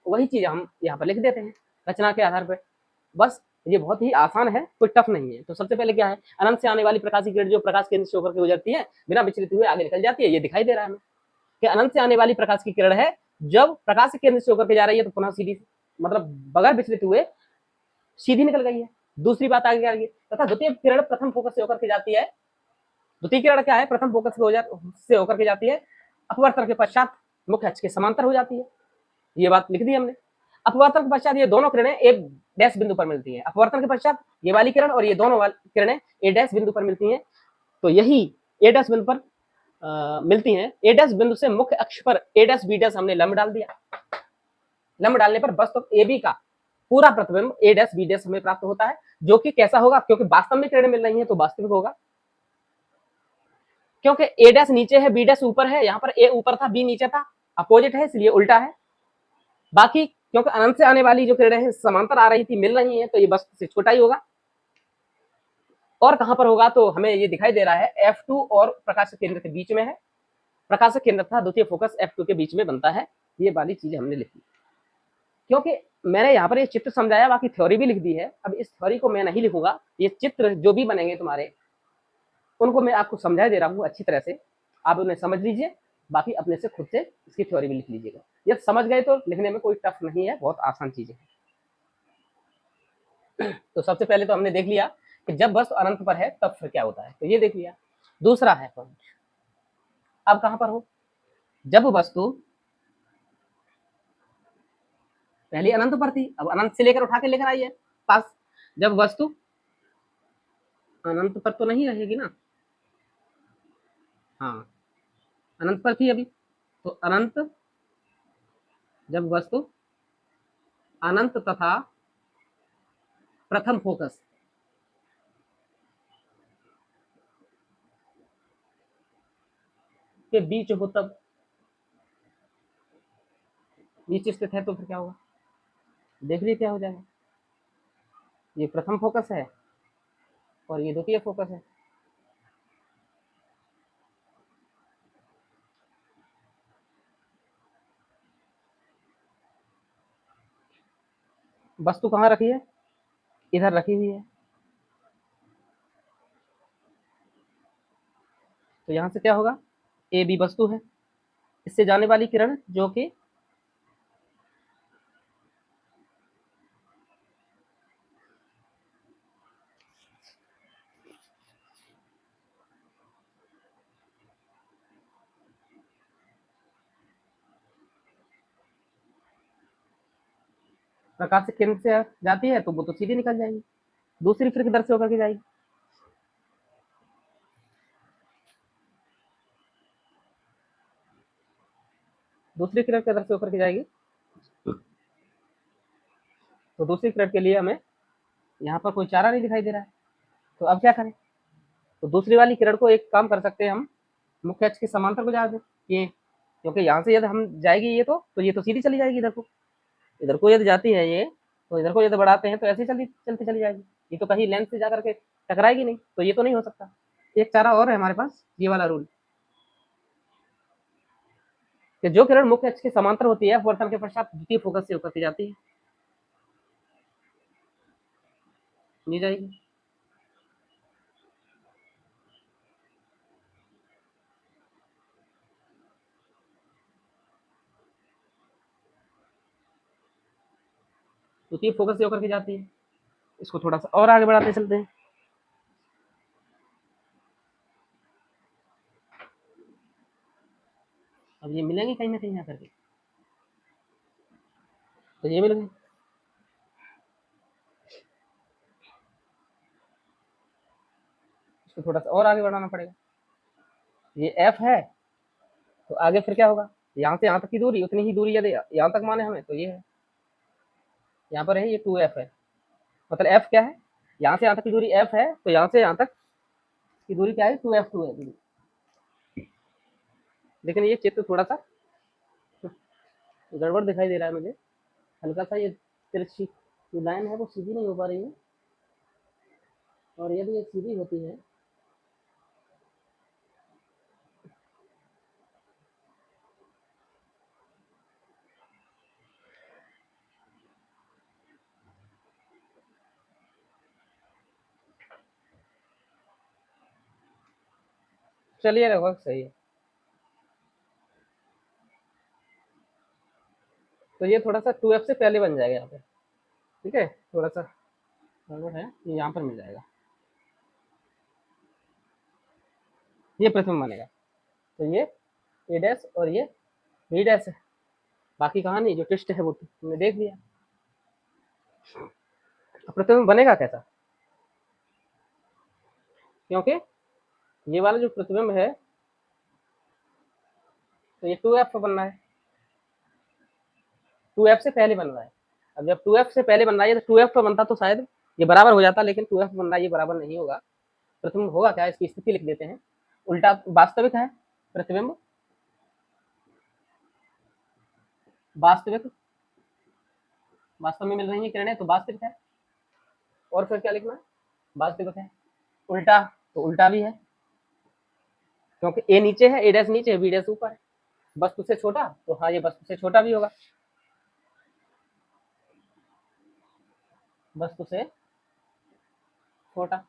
वही चीज हम यहाँ पर लिख देते हैं रचना के आधार पर। बस ये बहुत ही आसान है, कोई टफ नहीं है। तो सबसे पहले क्या है, अनंत से आने वाली प्रकाश की किरण जो प्रकाश केंद्र से होकर के गुजरती है बिना विचलित हुए आगे निकल जाती है। ये दिखाई दे रहा है हमें कि अनंत से आने वाली प्रकाश की किरण है, जब प्रकाश के केंद्र से होकर के जा रही है तो पुनः सीधी मतलब बगैर विचलित हुए सीधी निकल गई है। दूसरी बात आगे क्या है, तथा द्वितीय किरण प्रथम फोकस से होकर के जाती है। द्वितीय किरण क्या है, प्रथम फोकस से होकर के जाती है, अपवर्तन के पश्चात मुख्य अक्ष के समांतर हो जाती है। ये बात लिख दी हमने। अपवर्तन के पश्चात ये दोनों किरणें एक डैश बिंदु पर मिलती हैं। अपवर्तन के पश्चात ये वाली किरण और ये दोनों किरणें ए डैश बिंदु पर मिलती हैं। तो यही ए डैश बिंदु पर मिलती हैं। ए डैश बिंदु से मुख्य अक्ष पर ए डैश बी डैश हमने लंब डाल दिया। लंब डालने पर वस्तु ए बी का पूरा प्रतिबिंब ए डैश बी डैश हमें प्राप्त होता है, जो कि कैसा होगा, क्योंकि वास्तव में किरणें मिल रही हैं तो वास्तविक होगा। क्योंकि ए डैश नीचे है बी डैश ऊपर है, यहाँ पर ए ऊपर था बी नीचे था, अपोजिट है इसलिए उल्टा है। बाकी क्योंकि अनंत से आने वाली जो किरणें हैं समांतर आ रही थी मिल रही हैं तो ये वस्तु से छोटा ही होगा। और कहां पर होगा तो हमें ये दिखाई दे रहा है F2 और प्रकाश केंद्र के बीच में है। प्रकाश केंद्र था द्वितीय फोकस F2 के बीच में बनता है। ये वाली चीज हमने लिखी क्योंकि मैंने यहाँ पर ये चित्र समझाया, बाकी थ्योरी भी लिख दी है। अब इस थ्योरी को मैं नहीं लिखूंगा, ये चित्र जो भी बनेंगे तुम्हारे उनको मैं आपको समझा दे रहा हूँ अच्छी तरह से, आप उन्हें समझ लीजिए। बाकी अपने से खुद से इसकी थ्योरी भी लिख लीजिएगा। ये समझ गए तो लिखने में कोई टफ नहीं है, बहुत आसान चीजें हैं। तो सबसे पहले तो हमने देख लिया कि जब वस्तु अनंत पर है तब फिर क्या होता है, तो ये देख लिया। दूसरा है पॉइंट, अब कहां पर हो, जब वस्तु पहले अनंत पर थी, अब अनंत से लेकर उठा के लेकर आई है पास। जब वस्तु अनंत पर तो नहीं रहेगी ना, हाँ अनंत पर थी अभी, तो अनंत जब वस्तु अनंत तथा प्रथम फोकस के बीच हो तब बीच स्थित है तो फिर क्या होगा, देख लीजिए क्या हो जाएगा। ये प्रथम फोकस है और ये द्वितीय फोकस है। वस्तु कहाँ रखी है, इधर रखी हुई है। तो यहां से क्या होगा, ए बी वस्तु है, इससे जाने वाली किरण जो कि प्रकाश के केंद्र से जाती है तो वो तो सीधी निकल जाएगी। दूसरी फिर किधर से होकर के जाएगी, दूसरी किरण किधर से होकर के जाएगी। तो दूसरी किरण के लिए हमें यहाँ पर कोई चारा नहीं दिखाई दे रहा है, तो अब क्या करें। तो दूसरी वाली किरण को एक काम कर सकते हैं हम, मुख्य अक्ष के समांतर को जा दें ये, क्योंकि यहाँ से यदि हम जाएगी ये तो ये तो सीधी चली जाएगी इधर को। इधर को यदि जाती है ये, तो इधर को यदि बढ़ाते हैं तो ऐसे चलती चली जाएगी। ये तो कहीं लेंथ से जाकर के टकराएगी नहीं, तो ये तो नहीं हो सकता। एक चारा और है हमारे पास, ये वाला रूल। कि जो किरण मुख्य अक्ष के समांतर होती है अपवर्तन के पश्चात द्वितीय फोकस से होकर के जाती है, नहीं जाएगी। द्वितीय फोकस से होकर के जाती है। इसको थोड़ा सा और आगे बढ़ाते चलते हैं। अब ये मिलेंगे कहीं ना कहीं यहाँ करके, तो ये मिल गए। इसको थोड़ा सा और आगे बढ़ाना पड़ेगा। ये एफ है, तो आगे फिर क्या होगा, यहाँ से यहाँ तक की दूरी उतनी ही दूरी यदि यहाँ तक माने हमें, तो ये है, यहाँ पर है ये 2f है, मतलब एफ क्या है, यहाँ से यहाँ तक की दूरी एफ है, तो यहाँ से यहाँ तक की दूरी क्या है, 2f2 है दूरी। लेकिन ये चित्र थोड़ा सा गड़बड़ दिखाई दे रहा है मुझे, हल्का सा ये तिरछी जो लाइन है वो सीधी नहीं हो पा रही है, और यदि ये सीधी होती है चलिए लगभग सही है। तो ये थोड़ा सा 2f से पहले बन जाएगा यहाँ पे, ठीक है, थोड़ा सा गड़बड़ है, ये यहाँ पर मिल जाएगा, ये प्रथम बनेगा। तो ये ए डैश और ये बी डैश है, बाकी कहानी जो टेस्ट है वो तुमने देख लिया। प्रतिबिंब बनेगा कैसा, क्योंकि ये वाला जो प्रतिबिंब है तो ये 2f पर बनना है, 2f से पहले बन रहा है। अब जब 2f से पहले बन रहा है तो 2f पर बनता तो शायद ये बराबर हो जाता, लेकिन 2f बन रहा है, ये बराबर नहीं होगा। प्रतिबिंब होगा क्या, इसकी स्थिति लिख देते हैं। उल्टा वास्तविक है प्रतिबिंब, वास्तविक, वास्तव में मिल रही है किरणें तो वास्तविक है, और फिर क्या लिखना है, वास्तविक है। उल्टा तो उल्टा भी है, क्योंकि ए नीचे है, ए डैश नीचे है, बी डैश ऊपर है। वस्तु से छोटा तो हाँ ये वस्तु से छोटा भी होगा, वस्तु से छोटा।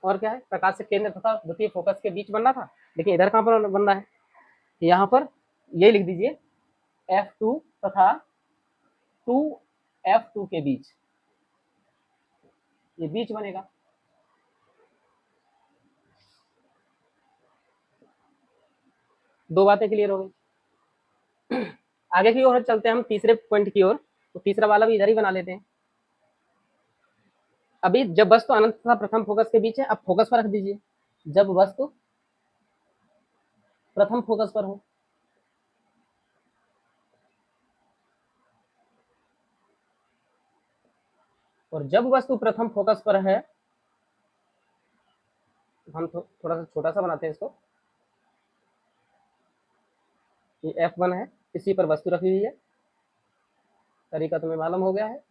और क्या है, प्रकाश से केंद्र तथा द्वितीय फोकस के बीच बनना था, लेकिन इधर कहाँ पर बन रहा है, यहाँ पर ये लिख दीजिए F2 तथा 2F2 के बीच, ये बीच बनेगा। दो बातें क्लियर हो गई। आगे की ओर चलते हैं हम तीसरे पॉइंट की ओर, तो तीसरा वाला भी इधर ही बना लेते हैं। अभी जब वस्तु अनंत तथा प्रथम फोकस के बीच है, अब फोकस पर रख दीजिए, जब वस्तु प्रथम फोकस पर हो, और जब वस्तु प्रथम फोकस पर है, हम थोड़ा सा छोटा सा बनाते हैं इसको, ये F1 है, इसी पर वस्तु रखी हुई है, तरीका तुम्हें मालूम हो गया है।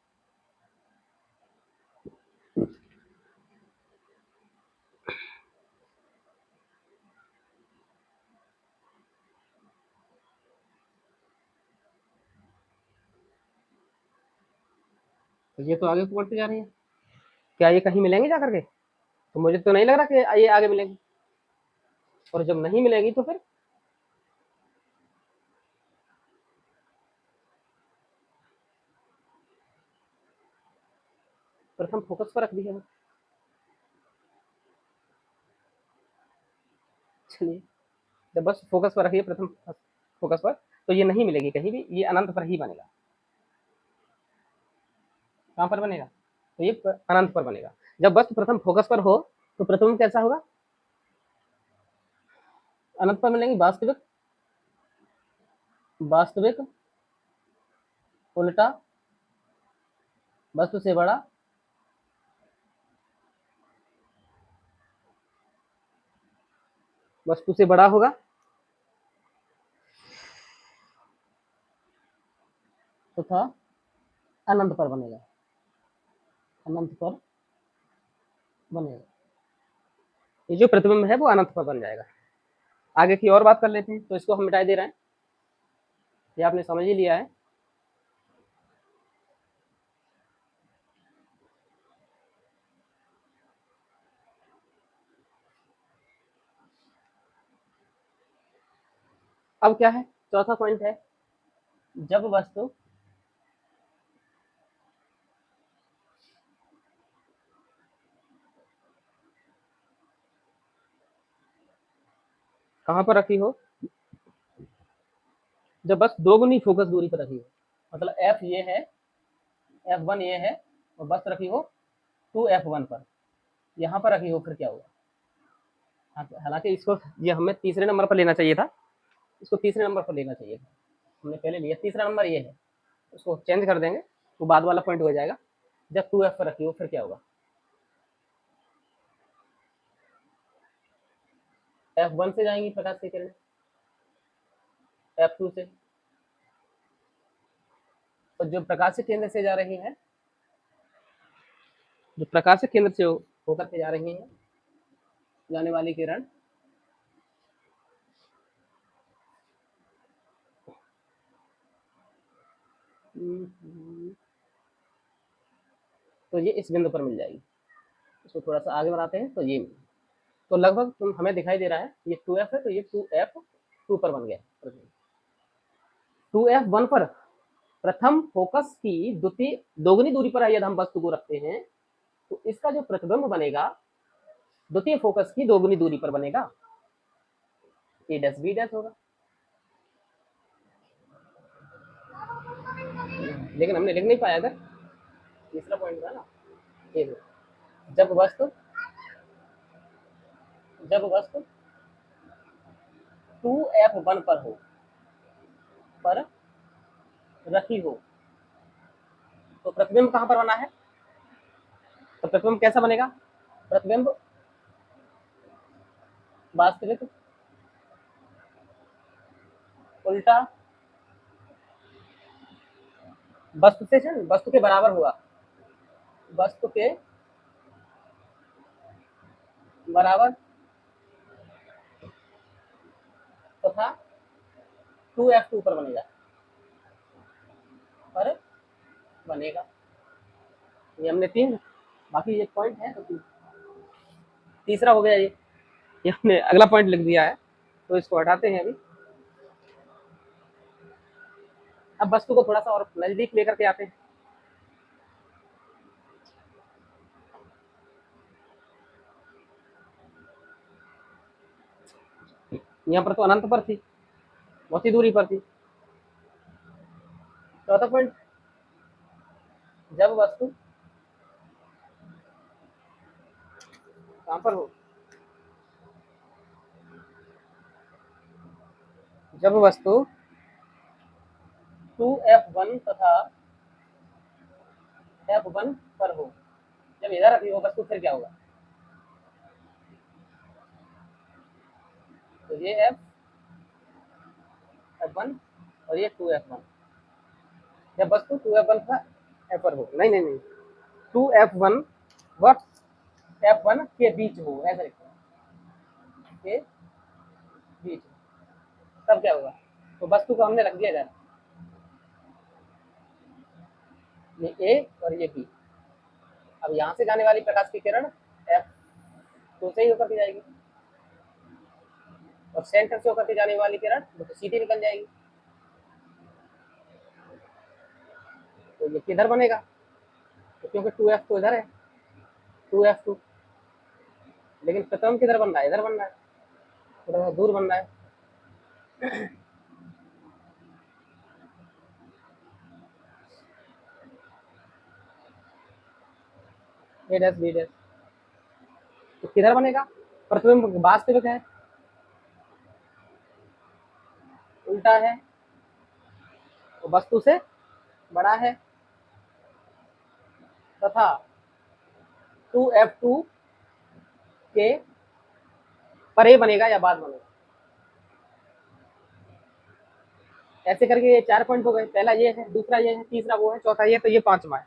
तो ये तो आगे को बढ़ती जा रही है, क्या ये कहीं मिलेंगे जा करके, तो मुझे तो नहीं लग रहा कि ये आगे मिलेंगे, और जब नहीं मिलेगी तो फिर प्रथम फोकस पर रख दिया। चलिए, जब बस फोकस पर रखिए प्रथम फोकस पर, तो ये नहीं मिलेगी कहीं भी, ये अनंत पर ही बनेगा। कहाँ पर बनेगा, तो ये अनंत पर बनेगा। जब वस्तु प्रथम फोकस पर हो तो प्रथम कैसा होगा, अनंत पर मिलेंगे। वास्तविक, वास्तविक, उल्टा, वस्तु से बड़ा, वस्तु से बड़ा होगा, तथा अनंत पर बनेगा, अनंत पर बनेगा। ये जो प्रतिबिंब है वो अनंत पर बन जाएगा। आगे की और बात कर लेते हैं। तो इसको हम मिटा दे रहे हैं, ये आपने समझ ही लिया है। अब क्या है, चौथा पॉइंट है, जब वस्तु कहाँ पर रखी हो, जब बस दोगुनी फोकस दूरी पर रखी हो, मतलब एफ ये है, F1 ये है, और बस रखी हो 2F1 पर, यहाँ पर रखी हो, फिर क्या होगा। हालांकि इसको ये हमें तीसरे नंबर पर लेना चाहिए था, इसको तीसरे नंबर पर लेना चाहिए था, हमने पहले लिया तीसरा नंबर ये है, उसको चेंज कर देंगे तो बाद वाला पॉइंट हो जाएगा। जब 2F पर रखी हो फिर क्या होगा, F1 से जाएंगी प्रकाश की किरणें, F2 से, और जो प्रकाश के केंद्र से जा रही है, जो प्रकाश के केंद्र से होकर के जा रही है जाने वाली किरण, तो ये इस बिंदु पर मिल जाएगी। इसको थोड़ा सा आगे बढ़ाते हैं तो ये, तो लगभग तुम हमें दिखाई दे रहा है ये 2F है, तो ये 2F2 पर बन गया। 2F1 पर प्रथम फोकस की द्वितीय दोगुनी दूरी पर यदि हम वस्तु को रखते हैं तो इसका जो प्रतिबिंब बनेगा द्वितीय फोकस की दोगुनी दूरी पर बनेगा, ए डैश बी डैश होगा। लेकिन हमने लिख नहीं पाया इधर, तीसरा पॉइंट था ना, ये जब वस्तु 2F1 पर रखी हो तो प्रतिबिंब कहां पर बना है, तो प्रतिबिंब कैसा बनेगा, प्रतिबिंब वास्तविक उल्टा वस्तु से, वस्तु के बराबर हुआ, वस्तु के बराबर तथा 2F2 पर बनेगा। ये हमने तीन, बाकी ये पॉइंट है तो तीसरा हो गया ये हमने अगला पॉइंट लिख दिया है, तो इसको हटाते हैं अभी। अब वस्तु को थोड़ा सा और नजदीक लेकर के आते हैं। यहाँ पर तो अनंत पर थी, बहुत ही दूरी पर थी। चौथा पॉइंट, जब वस्तु कहां पर हो, जब वस्तु 2F1 तथा F1 पर हो, जब इधर रखी हो वस्तु फिर क्या होगा, तो ये F1 और ये 2F1, जब वस्तु 2F1 तथा F पर हो, नहीं 2F1 व F1 के बीच हो, ऐसा लिखो, के बीच, तब क्या होगा, तो वस्तु को हमने रख दिया इधर, ये ए और ये बी। अब यहाँ से जाने वाली प्रकाश की किरण F2 से ही होकर के जाएगी, और सेंटर से होकर के जाने वाली किरण वो तो सीधी निकल जाएगी, तो ये किधर बनेगा, तो क्योंकि 2F तो इधर है, 2F2, लेकिन प्रतिबिंब किधर बन रहा है, इधर बन रहा है, थोड़ा सा दूर बन रहा है। ए डैश बी डैश, तो किधर बनेगा, प्रतिबिंब वास्तविक है, उल्टा है, तो वस्तु से बड़ा है, तथा 2F2 के परे बनेगा या बाद बनेगा। ऐसे करके ये 4 पॉइंट हो गए, पहला ये है, दूसरा ये है, तीसरा वो है, चौथा ये, तो ये पांचवा है।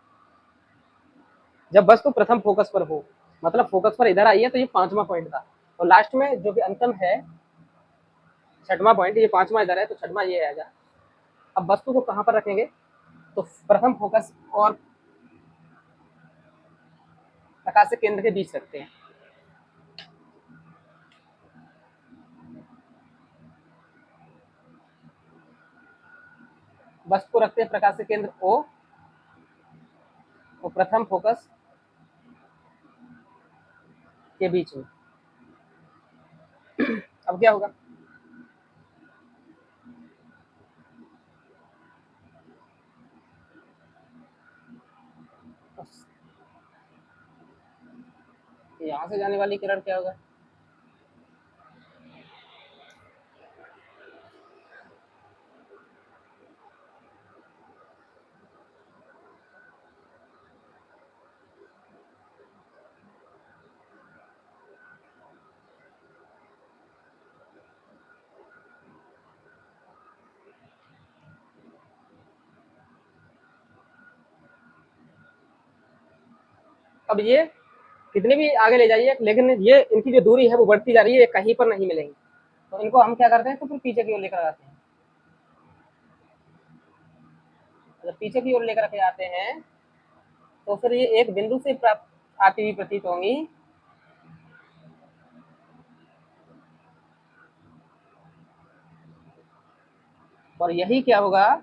जब वस्तु प्रथम फोकस पर हो, मतलब फोकस पर इधर आई है, तो ये पांचवा पॉइंट था। और लास्ट में जो कि अंतम है छठवां पॉइंट, ये पांचवा इधर है तो छठवां ये आएगा। अब वस्तु को कहां पर रखेंगे, तो प्रथम फोकस और प्रकाशिक केंद्र के बीच रखते हैं। वस्तु को रखते हैं प्रकाशिक केंद्र O और प्रथम फोकस के बीच में। अब क्या होगा, यहां से जाने वाली किरण क्या होगा, अब ये कितने भी आगे ले जाइए लेकिन ये इनकी जो दूरी है वो बढ़ती जा रही है, कहीं पर नहीं मिलेंगी। तो इनको हम क्या करते हैं, तो फिर पीछे की ओर लेकर आते हैं। जब पीछे की ओर लेकर के आते हैं तो फिर ये एक बिंदु से प्राप्त आती हुई प्रतीत होंगी, और यही क्या होगा,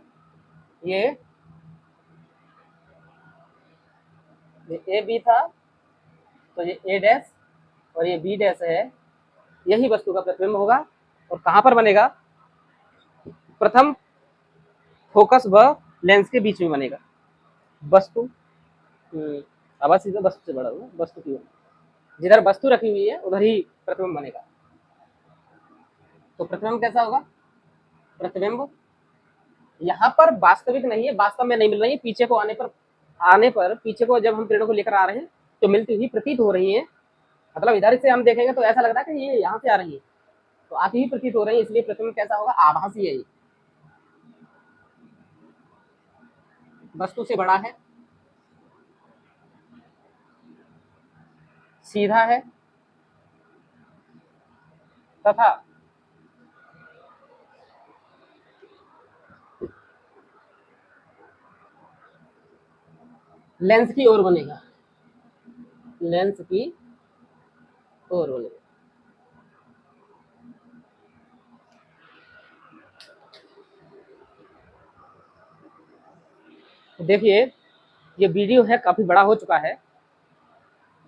ये ए बी था तो ये ए डैश और ये बी डैश है, यही वस्तु का प्रतिबिंब होगा। और कहां पर बनेगा, प्रथम फोकस व लेंस के बीच में बनेगा। वस्तु आवाज सीधा वस्तु से बड़ा होगा, वस्तु की ओर जिधर वस्तु रखी हुई है उधर ही प्रतिबिंब बनेगा। तो प्रतिबिंब कैसा होगा, प्रतिबिंब यहाँ पर वास्तविक नहीं है, वास्तव में नहीं मिल रही है, पीछे को आने पर पीछे को जब हम किरणों को लेकर आ रहे हैं तो मिलती हुई प्रतीत हो रही है। मतलब इधर से हम देखेंगे तो ऐसा लगता है कि ये यहाँ से आ रही है, तो आती ही प्रतीत हो रही है, इसलिए प्रतिबिंब कैसा होगा, आभासी है। ये वस्तु से बड़ा है, सीधा है तथा लेंस की ओर बनेगा, लेंस की ओर बनेगा। देखिए ये वीडियो है काफी बड़ा हो चुका है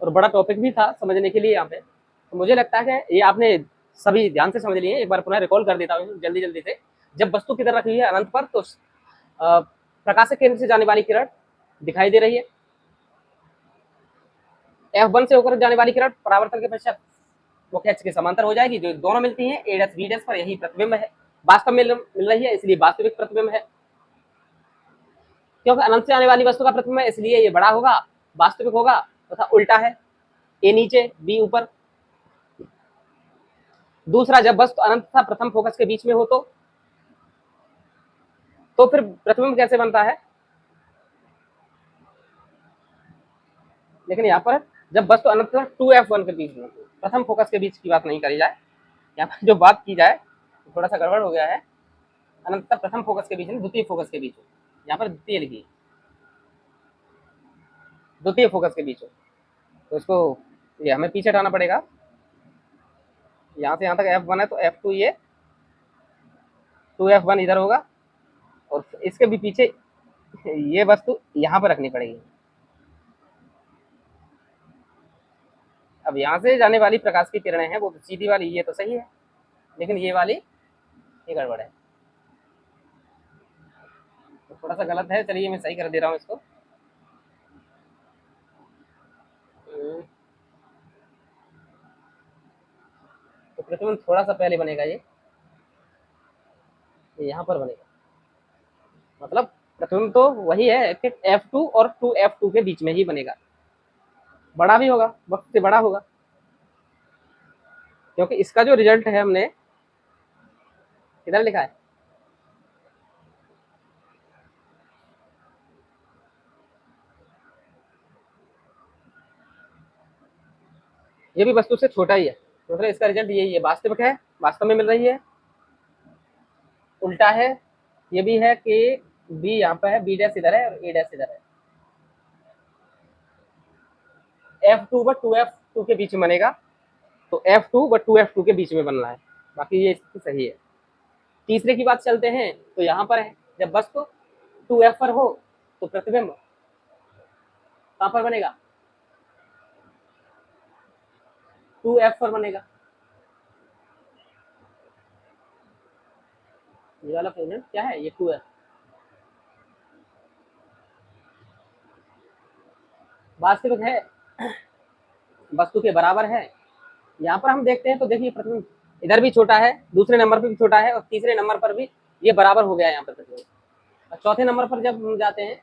और बड़ा टॉपिक भी था समझने के लिए यहाँ पे, तो मुझे लगता है कि ये आपने सभी ध्यान से समझ लिए। एक बार पुनः रिकॉल कर देता हूँ जल्दी जल्दी से। जब वस्तु किधर रखी है, अनंत पर, तो प्रकाशिक केंद्र से जाने वाली किरण दिखाई दे रही है, F1 से होकर जाने वाली किरण परावर्तन के पश्चात मुख्य अक्ष के समांतर हो जाएगी, जो दोनों मिलती हैं ए डैश बी डैश पर, यही प्रतिबिंब है, वास्तव में मिल रही है, इसलिए वास्तविक प्रतिबिंब है। क्योंकि अनंत से आने वाली वस्तु का प्रतिबिंब है इसलिए ये बड़ा होगा, वास्तविक होगा, तथा उल्टा है, ए नीचे बी ऊपर। दूसरा, जब वस्तु अनंत तथा प्रथम फोकस के बीच में हो तो फिर प्रतिबिंब कैसे बनता है, लेकिन यहाँ पर जब वस्तु अनंत तथा 2F1 के बीच में, प्रथम फोकस के बीच की बात नहीं करी जाए, यहाँ पर जो बात की जाए तो थोड़ा सा गड़बड़ हो गया है। अनंत तथा प्रथम फोकस के बीच में, द्वितीय फोकस के बीच में, यहाँ पर द्वितीय लिखिए, द्वितीय फोकस के बीच में, तो इसको ये हमें पीछे हटाना पड़ेगा। यहाँ से यहाँ तक F1 है तो F2 ये 2F1 इधर होगा, और इसके भी पीछे ये वस्तु यहाँ पर रखनी पड़ेगी। अब यहाँ से जाने वाली प्रकाश की किरणें हैं वो सीधी वाली, ये तो सही है, लेकिन ये वाली ये गड़बड़ है, तो थोड़ा सा गलत है। चलिए मैं सही कर दे रहा हूँ इसको। तो प्रतिबिंब थोड़ा सा पहले बनेगा, ये यहाँ पर बनेगा, मतलब प्रतिबिंब तो वही है कि F2 और 2F2 के बीच में ही बनेगा, बड़ा भी होगा, वक्त से बड़ा होगा, क्योंकि इसका जो रिजल्ट है हमने किधर लिखा है, ये भी वस्तु से छोटा ही है, तो इसका रिजल्ट यही है, वास्तविक है, वास्तव में मिल रही है, उल्टा है, ये भी है कि बी यहाँ पे है, बी डैश इधर है और ए डैश इधर है। F2 व 2F2 के बीच में बनेगा, तो F2 व 2F2 के बीच में बनना है, बाकी ये स्थिति सही है। तीसरे की बात चलते हैं, तो यहाँ पर है जब वस्तु 2F पर हो तो प्रतिबिंब कहाँ पर बनेगा, 2F पर बनेगा। ये वाला प्रेजेंट क्या है, ये 2F वास्तविक है, वस्तु के बराबर है। यहाँ पर हम देखते हैं तो देखिए प्रतिबिंब इधर भी छोटा है, दूसरे नंबर पर भी छोटा है और तीसरे नंबर पर भी ये बराबर हो गया यहाँ पर प्रतिबिंब। और चौथे नंबर पर जब हम जाते हैं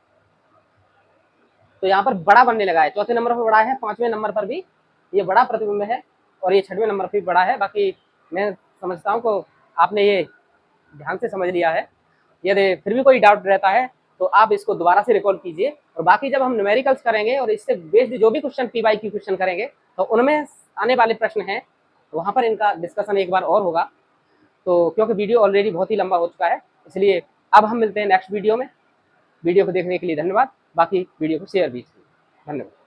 तो यहाँ पर बड़ा बनने लगा है, चौथे नंबर पर बड़ा है, पांचवें नंबर पर भी ये बड़ा प्रतिबिंब है और ये छठवें नंबर पर भी बड़ा है। बाकी मैं समझता हूँ को आपने ये ध्यान से समझ लिया है। यदि फिर भी कोई डाउट रहता है तो आप इसको दोबारा से रिकॉल कीजिए, और बाकी जब हम न्यूमेरिकल्स करेंगे और इससे बेस्ड जो भी क्वेश्चन PY की क्वेश्चन करेंगे तो उनमें आने वाले प्रश्न हैं, वहाँ पर इनका डिस्कशन एक बार और होगा। तो क्योंकि वीडियो ऑलरेडी बहुत ही लंबा हो चुका है, इसलिए अब हम मिलते हैं नेक्स्ट वीडियो में। वीडियो को देखने के लिए धन्यवाद, बाकी वीडियो को शेयर भी कीजिए। धन्यवाद।